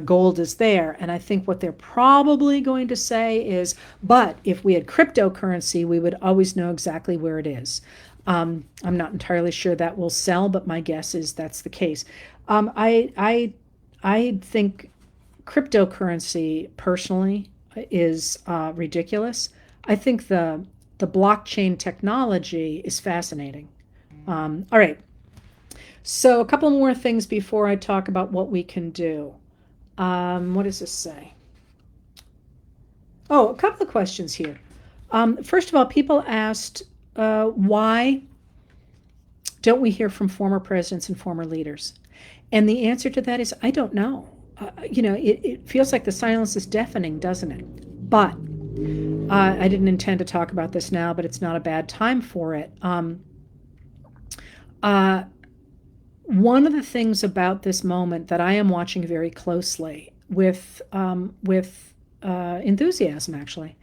gold is there. And I think what they're probably going to say is, but if we had cryptocurrency, we would always know exactly where it is. I'm not entirely sure that will sell, but my guess is that's the case. I think cryptocurrency personally is ridiculous. I think the blockchain technology is fascinating. All right. So a couple more things before I talk about what we can do. What does this say? Oh, a couple of questions here. First of all, people asked, why don't we hear from former presidents and former leaders? And the answer to that is, I don't know. It feels like the silence is deafening, doesn't it? But I didn't intend to talk about this now, but it's not a bad time for it. One of the things about this moment that I am watching very closely with enthusiasm, actually,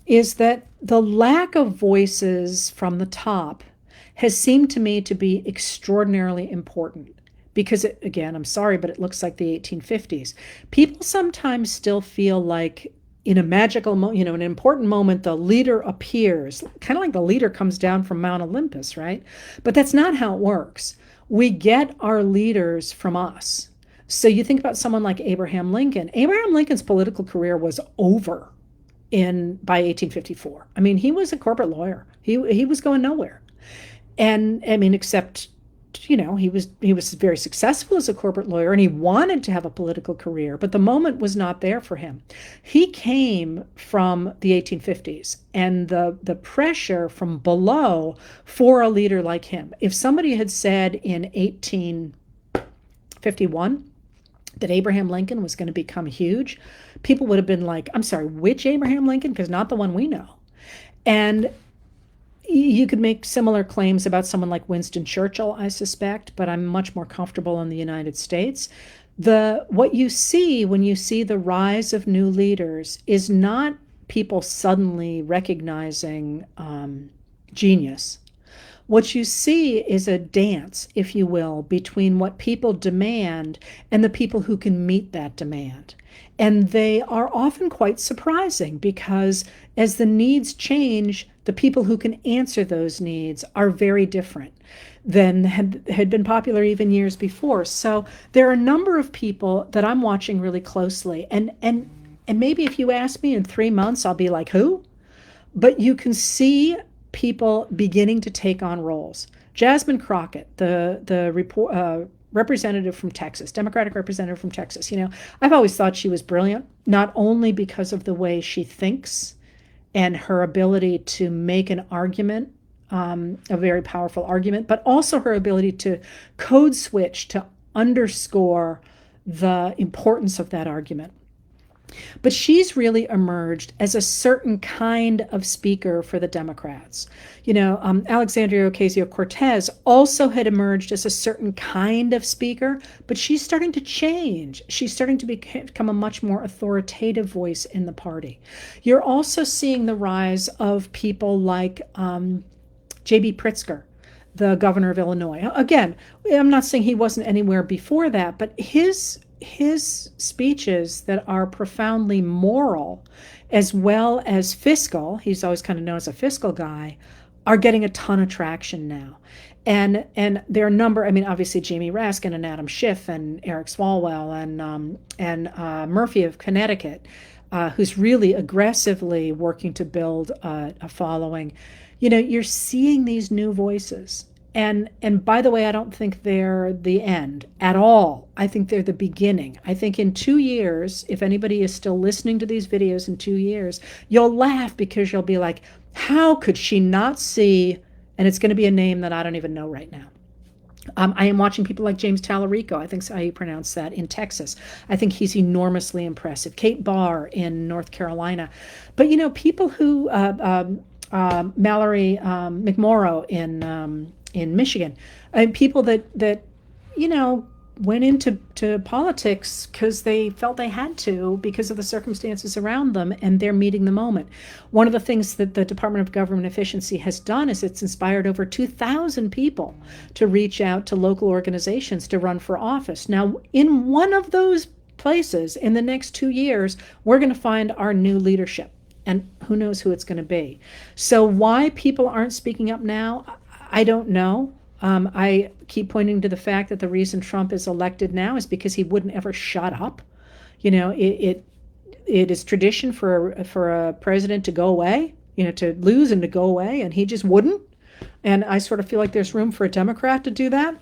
is that the lack of voices from the top has seemed to me to be extraordinarily important. Because, again, I'm sorry, but it looks like the 1850s. People sometimes still feel like in a magical moment, an important moment, the leader appears, kind of like the leader comes down from Mount Olympus, right? But that's not how it works. We get our leaders from us. So you think about someone like Abraham Lincoln. Abraham Lincoln's political career was over by 1854. I mean, he was a corporate lawyer. He was going nowhere. And I mean, except he was very successful as a corporate lawyer, and he wanted to have a political career, but the moment was not there for him. He came from the 1850s, and the pressure from below for a leader like him. If somebody had said in 1851 that Abraham Lincoln was going to become huge, people would have been like, I'm sorry, which Abraham Lincoln? Because not the one we know. And you could make similar claims about someone like Winston Churchill, I suspect, but I'm much more comfortable in the United States. What you see when you see the rise of new leaders is not people suddenly recognizing genius. What you see is a dance, if you will, between what people demand and the people who can meet that demand. And they are often quite surprising because as the needs change, the people who can answer those needs are very different than had been popular even years before. So there are a number of people that I'm watching really closely. And maybe if you ask me in 3 months, I'll be like, who? But you can see people beginning to take on roles. Jasmine Crockett, the representative from Texas, Democratic representative from Texas. I've always thought she was brilliant, not only because of the way she thinks and her ability to make an argument, a very powerful argument, but also her ability to code switch to underscore the importance of that argument. But she's really emerged as a certain kind of speaker for the Democrats. Alexandria Ocasio-Cortez also had emerged as a certain kind of speaker, but she's starting to change. She's starting to become a much more authoritative voice in the party. You're also seeing the rise of people like J.B. Pritzker, the governor of Illinois. Again, I'm not saying he wasn't anywhere before that, but his speeches that are profoundly moral as well as fiscal, he's always kind of known as a fiscal guy, are getting a ton of traction now. And there are a number, I mean, obviously Jamie Raskin and Adam Schiff and Eric Swalwell and Murphy of Connecticut, who's really aggressively working to build a following. You know, you're seeing these new voices. And by the way, I don't think they're the end at all. I think they're the beginning. I think in 2 years, if anybody is still listening to these videos in 2 years, you'll laugh because you'll be like, how could she not see? And it's going to be a name that I don't even know right now. I am watching people like James Tallarico, I think is how you pronounce that, in Texas. I think he's enormously impressive. Kate Barr in North Carolina. But, you know, people who, Mallory McMorrow in Michigan, and people that you know went into politics because they felt they had to because of the circumstances around them, and they're meeting the moment. One of the things that the Department of Government Efficiency has done is it's inspired over 2,000 people to reach out to local organizations to run for office. Now, in one of those places, in the next 2 years, we're going to find our new leadership, and who knows who it's going to be. So why people aren't speaking up now, I don't know. I keep pointing to the fact that the reason Trump is elected now is because he wouldn't ever shut up. You know, it is tradition for a president to go away, you know, to lose and to go away, and he just wouldn't. And I sort of feel like there's room for a Democrat to do that.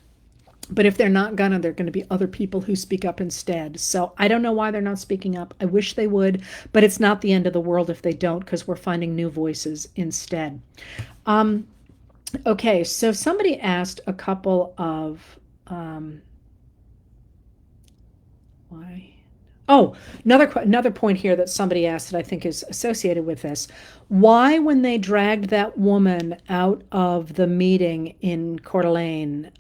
But if they're not gonna, they're going to be other people who speak up instead. So I don't know why they're not speaking up. I wish they would, but it's not the end of the world if they don't, because we're finding new voices instead. Okay, so somebody asked a couple of why? Oh, another point here that somebody asked that I think is associated with this. Why, when they dragged that woman out of the meeting in Coeur d'Alene,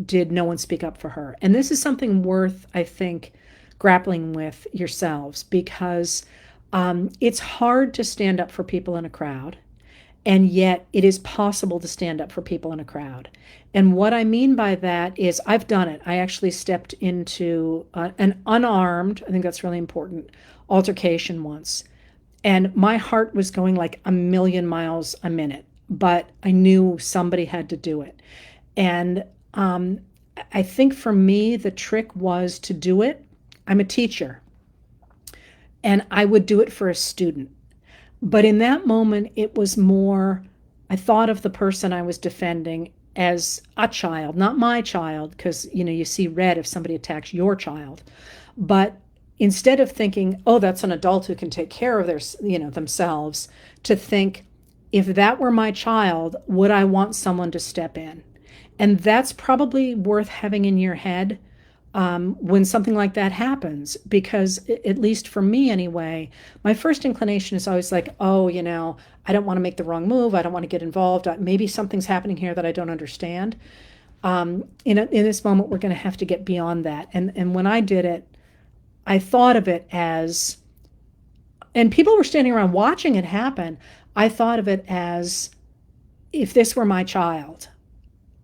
did no one speak up for her? And this is something worth, I think, grappling with yourselves, because it's hard to stand up for people in a crowd. And yet it is possible to stand up for people in a crowd. And what I mean by that is I've done it. I actually stepped into an unarmed, I think that's really important, altercation once. And my heart was going like a million miles a minute, but I knew somebody had to do it. And I think for me, the trick was to do it. I'm a teacher, and I would do it for a student. But in that moment, it was more, I thought of the person I was defending as a child, not my child, because, you know, you see red if somebody attacks your child. But instead of thinking, oh, that's an adult who can take care of their, you know, themselves, to think, if that were my child, would I want someone to step in? And that's probably worth having in your head when something like that happens, because at least for me anyway, my first inclination is always like, oh, you know, I don't want to make the wrong move. I don't want to get involved. Maybe something's happening here that I don't understand. In this moment, we're going to have to get beyond that. And when I did it, I thought of it as, and people were standing around watching it happen. I thought of it as, if this were my child,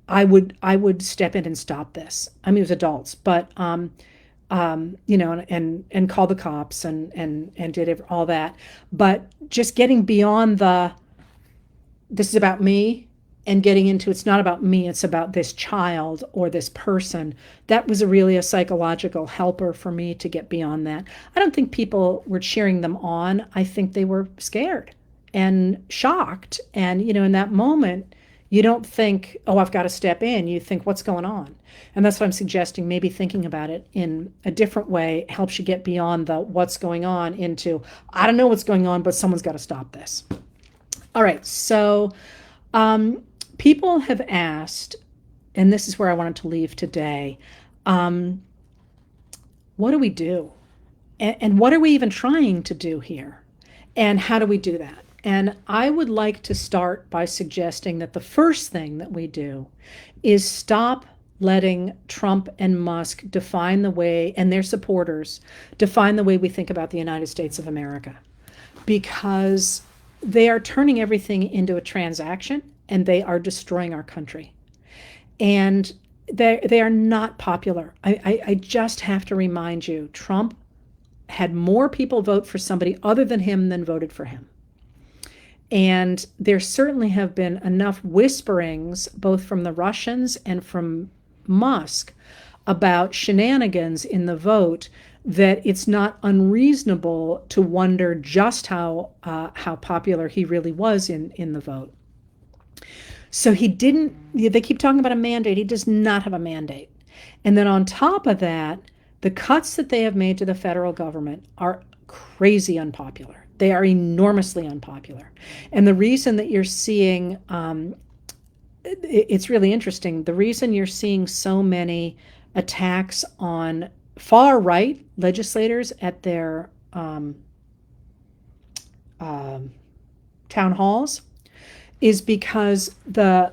I would step in and stop this. I mean, it was adults, but you know, and call the cops and did all that. But just getting beyond this is about me, and getting into, it's not about me, it's about this child or this person. That was really a psychological helper for me to get beyond that. I don't think people were cheering them on. I think they were scared and shocked. And, you know, in that moment, you don't think, oh, I've got to step in. You think, what's going on? And that's what I'm suggesting. Maybe thinking about it in a different way helps you get beyond the what's going on into, I don't know what's going on, but someone's got to stop this. All right. So people have asked, and this is where I wanted to leave today, what do we do? And what are we even trying to do here? And how do we do that? And I would like to start by suggesting that the first thing that we do is stop letting Trump and Musk define the way, and their supporters define the way we think about the United States of America, because they are turning everything into a transaction. and they are destroying our country. And they are not popular. I just have to remind you, Trump had more people vote for somebody other than him than voted for him. And there certainly have been enough whisperings, both from the Russians and from Musk, about shenanigans in the vote, that it's not unreasonable to wonder just how popular he really was in the vote. So he didn't, they keep talking about a mandate. He does not have a mandate. And then on top of that, the cuts that they have made to the federal government are crazy unpopular. They are enormously unpopular. And the reason that you're seeing, it's really interesting, the reason you're seeing so many attacks on far right legislators at their town halls is because the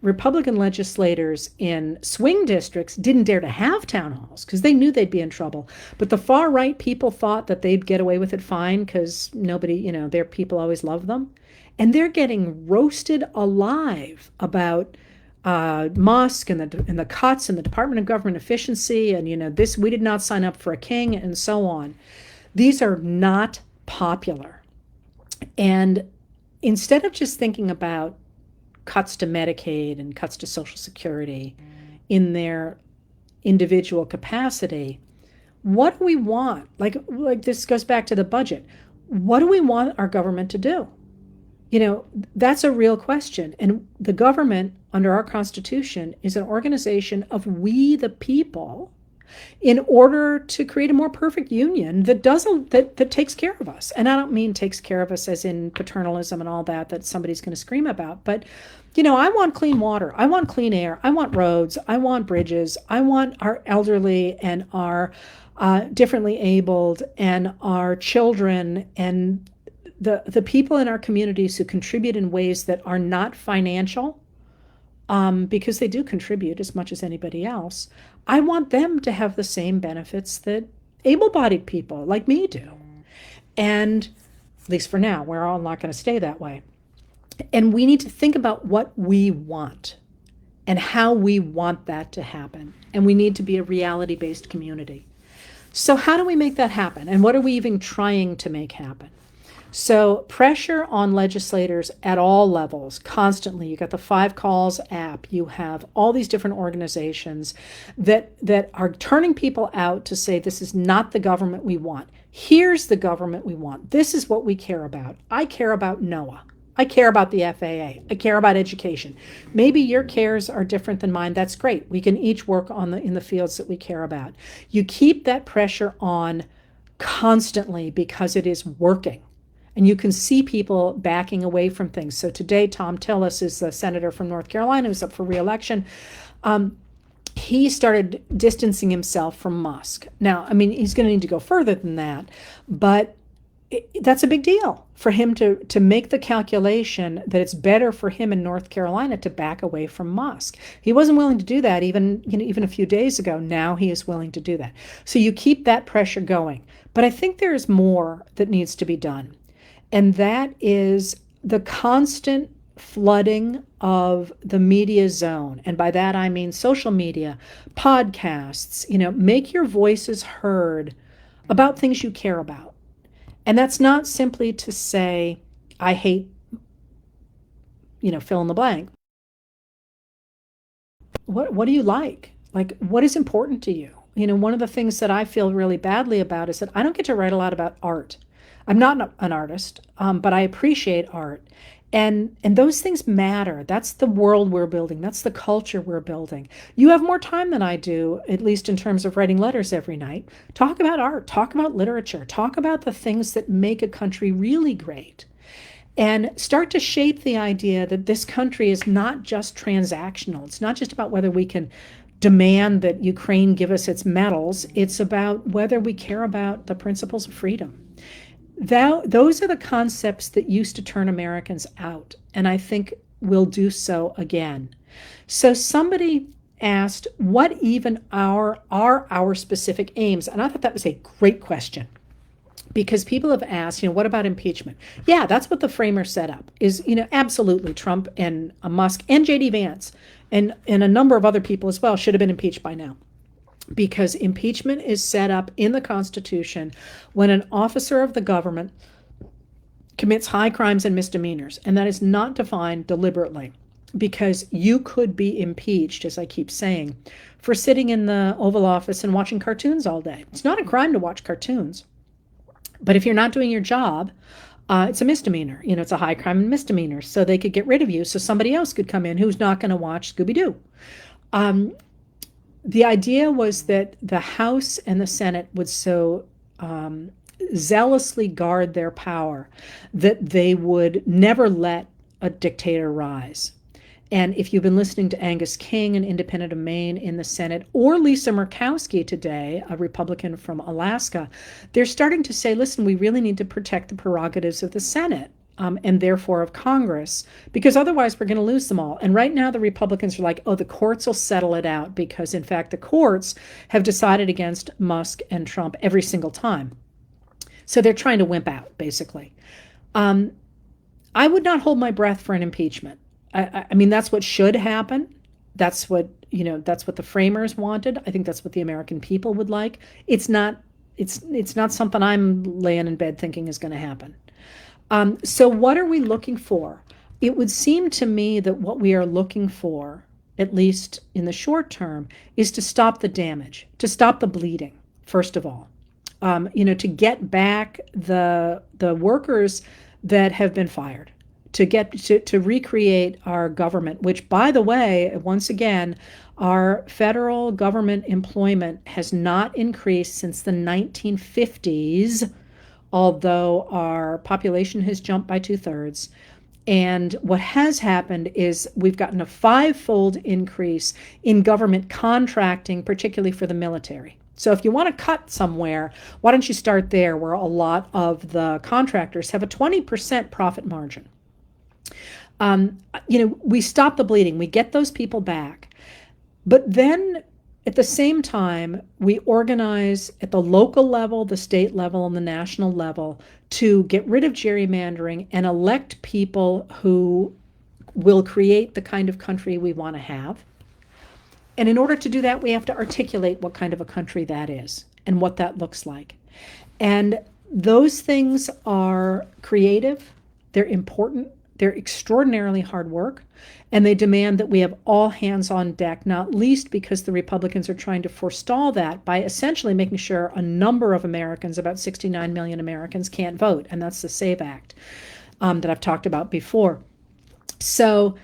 Republican legislators in swing districts didn't dare to have town halls because they knew they'd be in trouble. But the far right people thought that they'd get away with it fine because nobody, their people always love them. And they're getting roasted alive about Musk and the cuts and the Department of Government Efficiency and, this, we did not sign up for a king and so on. These are not popular. And instead of just thinking about cuts to Medicaid and cuts to Social Security in their individual capacity, what do we want? Like this goes back to the budget. What do we want our government to do? That's a real question. And the government, under our Constitution, is an organization of we the people in order to create a more perfect union that takes care of us. And I don't mean takes care of us as in paternalism and all that somebody's going to scream about. But, I want clean water. I want clean air. I want roads. I want bridges. I want our elderly and our differently abled and our children and the people in our communities who contribute in ways that are not financial, because they do contribute as much as anybody else. I want them to have the same benefits that able-bodied people like me do. And at least for now, we're all not going to stay that way. And we need to think about what we want and how we want that to happen. And we need to be a reality-based community. So how do we make that happen? And what are we even trying to make happen? So pressure on legislators at all levels, constantly. You got the 5 Calls app. You have all these different organizations that are turning people out to say, this is not the government we want. Here's the government we want. This is what we care about. I care about NOAA. I care about the FAA. I care about education. Maybe your cares are different than mine. That's great. We can each work in the fields that we care about. You keep that pressure on constantly because it is working. And you can see people backing away from things. So today, Tom Tillis is the senator from North Carolina who's up for re-election. He started distancing himself from Musk. Now, he's going to need to go further than that, but that's a big deal for him to make the calculation that it's better for him in North Carolina to back away from Musk. He wasn't willing to do that even a few days ago. Now he is willing to do that. So you keep that pressure going. But I think there's more that needs to be done. And that is the constant flooding of the media zone. And by that, I mean social media, podcasts, make your voices heard about things you care about. And that's not simply to say, I hate, fill in the blank. What do you like? Like, what is important to you? One of the things that I feel really badly about is that I don't get to write a lot about art. I'm not an artist, but I appreciate art. And those things matter. That's the world we're building. That's the culture we're building. You have more time than I do, at least in terms of writing letters every night. Talk about art. Talk about literature. Talk about the things that make a country really great. And start to shape the idea that this country is not just transactional. It's not just about whether we can demand that Ukraine give us its medals. It's about whether we care about the principles of freedom. Those are the concepts that used to turn Americans out, and I think will do so again. So somebody asked, what even are our specific aims? And I thought that was a great question, because people have asked, what about impeachment? Yeah, that's what the framers set up is, absolutely Trump and Musk and JD Vance and a number of other people as well should have been impeached by now. Because impeachment is set up in the Constitution when an officer of the government commits high crimes and misdemeanors, and that is not defined deliberately, because you could be impeached, as I keep saying, for sitting in the Oval Office and watching cartoons all day. It's not a crime to watch cartoons, but if you're not doing your job, it's a misdemeanor. It's a high crime and misdemeanor, so they could get rid of you, so somebody else could come in who's not going to watch Scooby-Doo. The idea was that the House and the Senate would so zealously guard their power that they would never let a dictator rise. And if you've been listening to Angus King, an independent of Maine in the Senate, or Lisa Murkowski today, a Republican from Alaska, they're starting to say, listen, we really need to protect the prerogatives of the Senate. And therefore of Congress, because otherwise we're going to lose them all. And right now the Republicans are like, oh, the courts will settle it out, because in fact the courts have decided against Musk and Trump every single time. So they're trying to wimp out, basically. I would not hold my breath for an impeachment. I mean, that's what should happen. That's what the framers wanted. I think that's what the American people would like. It's not something I'm laying in bed thinking is going to happen. So what are we looking for? It would seem to me that what we are looking for, at least in the short term, is to stop the damage, to stop the bleeding, first of all. To get back the workers that have been fired, to recreate our government, which, by the way, once again, our federal government employment has not increased since the 1950s, although our population has jumped by 2/3. And what has happened is we've gotten a 5-fold increase in government contracting, particularly for the military. So if you want to cut somewhere, why don't you start there, where a lot of the contractors have a 20% profit margin? We stop the bleeding, we get those people back. But then at the same time, we organize at the local level, the state level, and the national level to get rid of gerrymandering and elect people who will create the kind of country we want to have. And in order to do that, we have to articulate what kind of a country that is and what that looks like. And those things are creative, they're important, they're extraordinarily hard work, and they demand that we have all hands on deck, not least because the Republicans are trying to forestall that by essentially making sure a number of Americans, about 69 million Americans, can't vote. And that's the SAVE Act that I've talked about before. So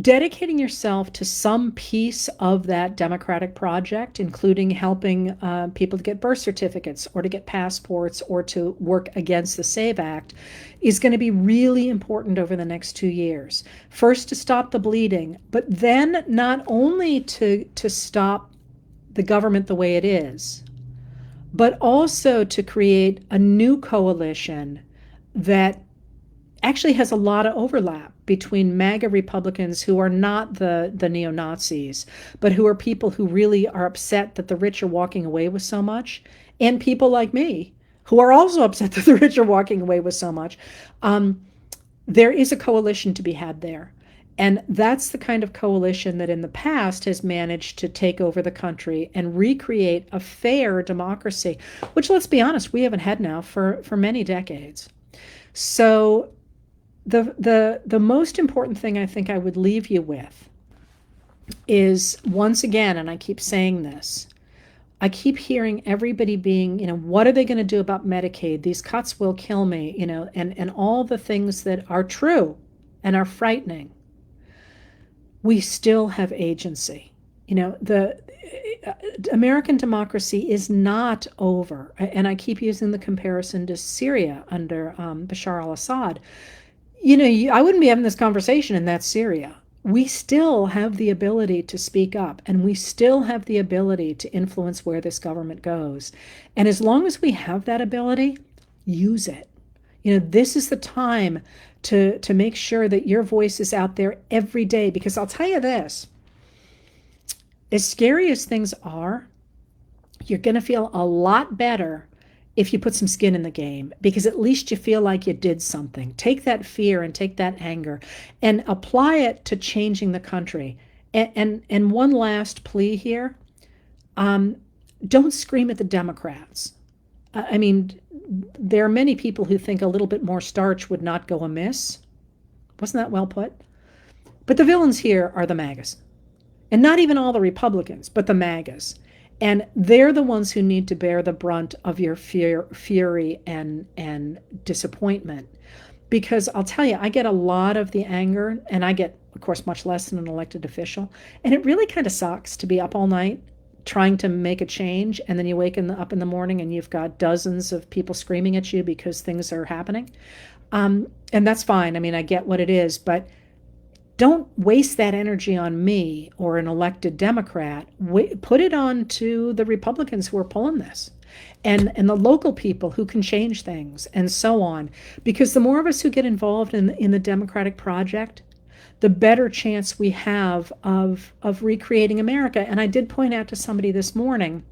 dedicating yourself to some piece of that democratic project, including helping people to get birth certificates or to get passports or to work against the SAVE Act, is going to be really important over the next 2 years. First, to stop the bleeding, but then not only to stop the government the way it is, but also to create a new coalition that actually has a lot of overlap between MAGA Republicans who are not the neo-Nazis, but who are people who really are upset that the rich are walking away with so much, and people like me who are also upset that the rich are walking away with so much. There is a coalition to be had there. And that's the kind of coalition that in the past has managed to take over the country and recreate a fair democracy, which, let's be honest, we haven't had now for many decades. So the most important thing I think I would leave you with is, once again, and I keep saying this, I keep hearing everybody being, what are they going to do about Medicaid? These cuts will kill me, and all the things that are true and are frightening. We still have agency. The American democracy is not over. And I keep using the comparison to Syria under Bashar al-Assad. I wouldn't be having this conversation in that Syria. We still have the ability to speak up, and we still have the ability to influence where this government goes. And as long as we have that ability, use it. This is the time to make sure that your voice is out there every day, because I'll tell you this, as scary as things are, you're going to feel a lot better if you put some skin in the game, because at least you feel like you did something. Take that fear and take that anger and apply it to changing the country. And one last plea here, don't scream at the Democrats. I mean, there are many people who think a little bit more starch would not go amiss. Wasn't that well put? But the villains here are the MAGAs. And not even all the Republicans, but the MAGAs. And they're the ones who need to bear the brunt of your fury and disappointment. Because I'll tell you, I get a lot of the anger, and I get, of course, much less than an elected official. And it really kind of sucks to be up all night trying to make a change, and then you up in the morning and you've got dozens of people screaming at you because things are happening. And that's fine. I mean, I get what it is, but don't waste that energy on me or an elected Democrat. Put it on to the Republicans who are pulling this, and the local people who can change things, and so on. Because the more of us who get involved in the democratic project, the better chance we have of recreating America. And I did point out to somebody this morning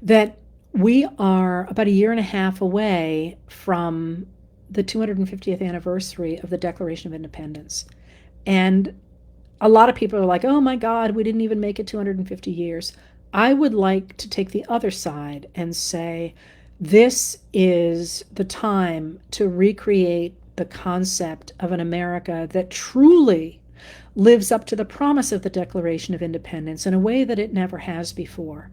that we are about a year and a half away from the 250th anniversary of the Declaration of Independence. And a lot of people are like, oh my God, we didn't even make it 250 years. I would like to take the other side and say, this is the time to recreate the concept of an America that truly lives up to the promise of the Declaration of Independence in a way that it never has before.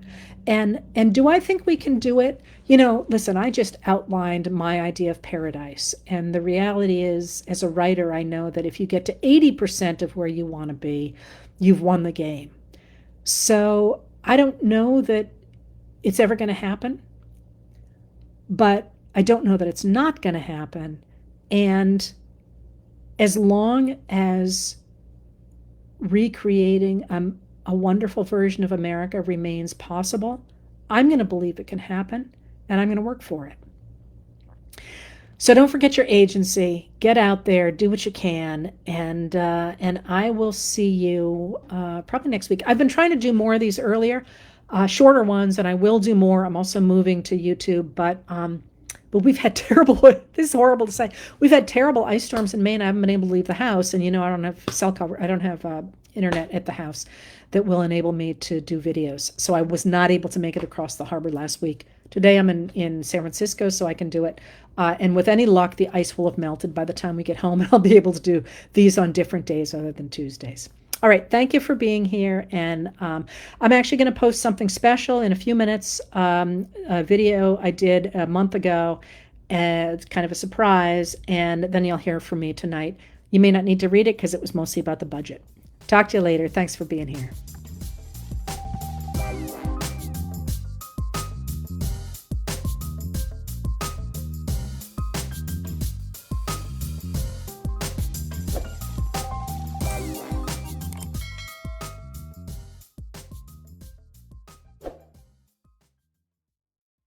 And do I think we can do it? You know, listen, I just outlined my idea of paradise. And the reality is, as a writer, I know that if you get to 80% of where you want to be, you've won the game. So I don't know that it's ever going to happen, but I don't know that it's not going to happen. And as long as recreating a wonderful version of America remains possible, I'm going to believe it can happen, and I'm going to work for it. So don't forget your agency. Get out there, do what you can, and I will see you probably next week. I've been trying to do more of these earlier, shorter ones, and I will do more. I'm also moving to YouTube, but we've had terrible, this is horrible to say, we've had terrible ice storms in Maine. I haven't been able to leave the house, and I don't have cell cover. I don't have internet at the house that will enable me to do videos. So I was not able to make it across the harbor last week. Today I'm in San Francisco, so I can do it. And with any luck, the ice will have melted by the time we get home, and I'll be able to do these on different days other than Tuesdays. All right, thank you for being here, and I'm actually going to post something special in a few minutes, a video I did a month ago, it's kind of a surprise, and then you'll hear from me tonight. You may not need to read it because it was mostly about the budget. Talk to you later. Thanks for being here.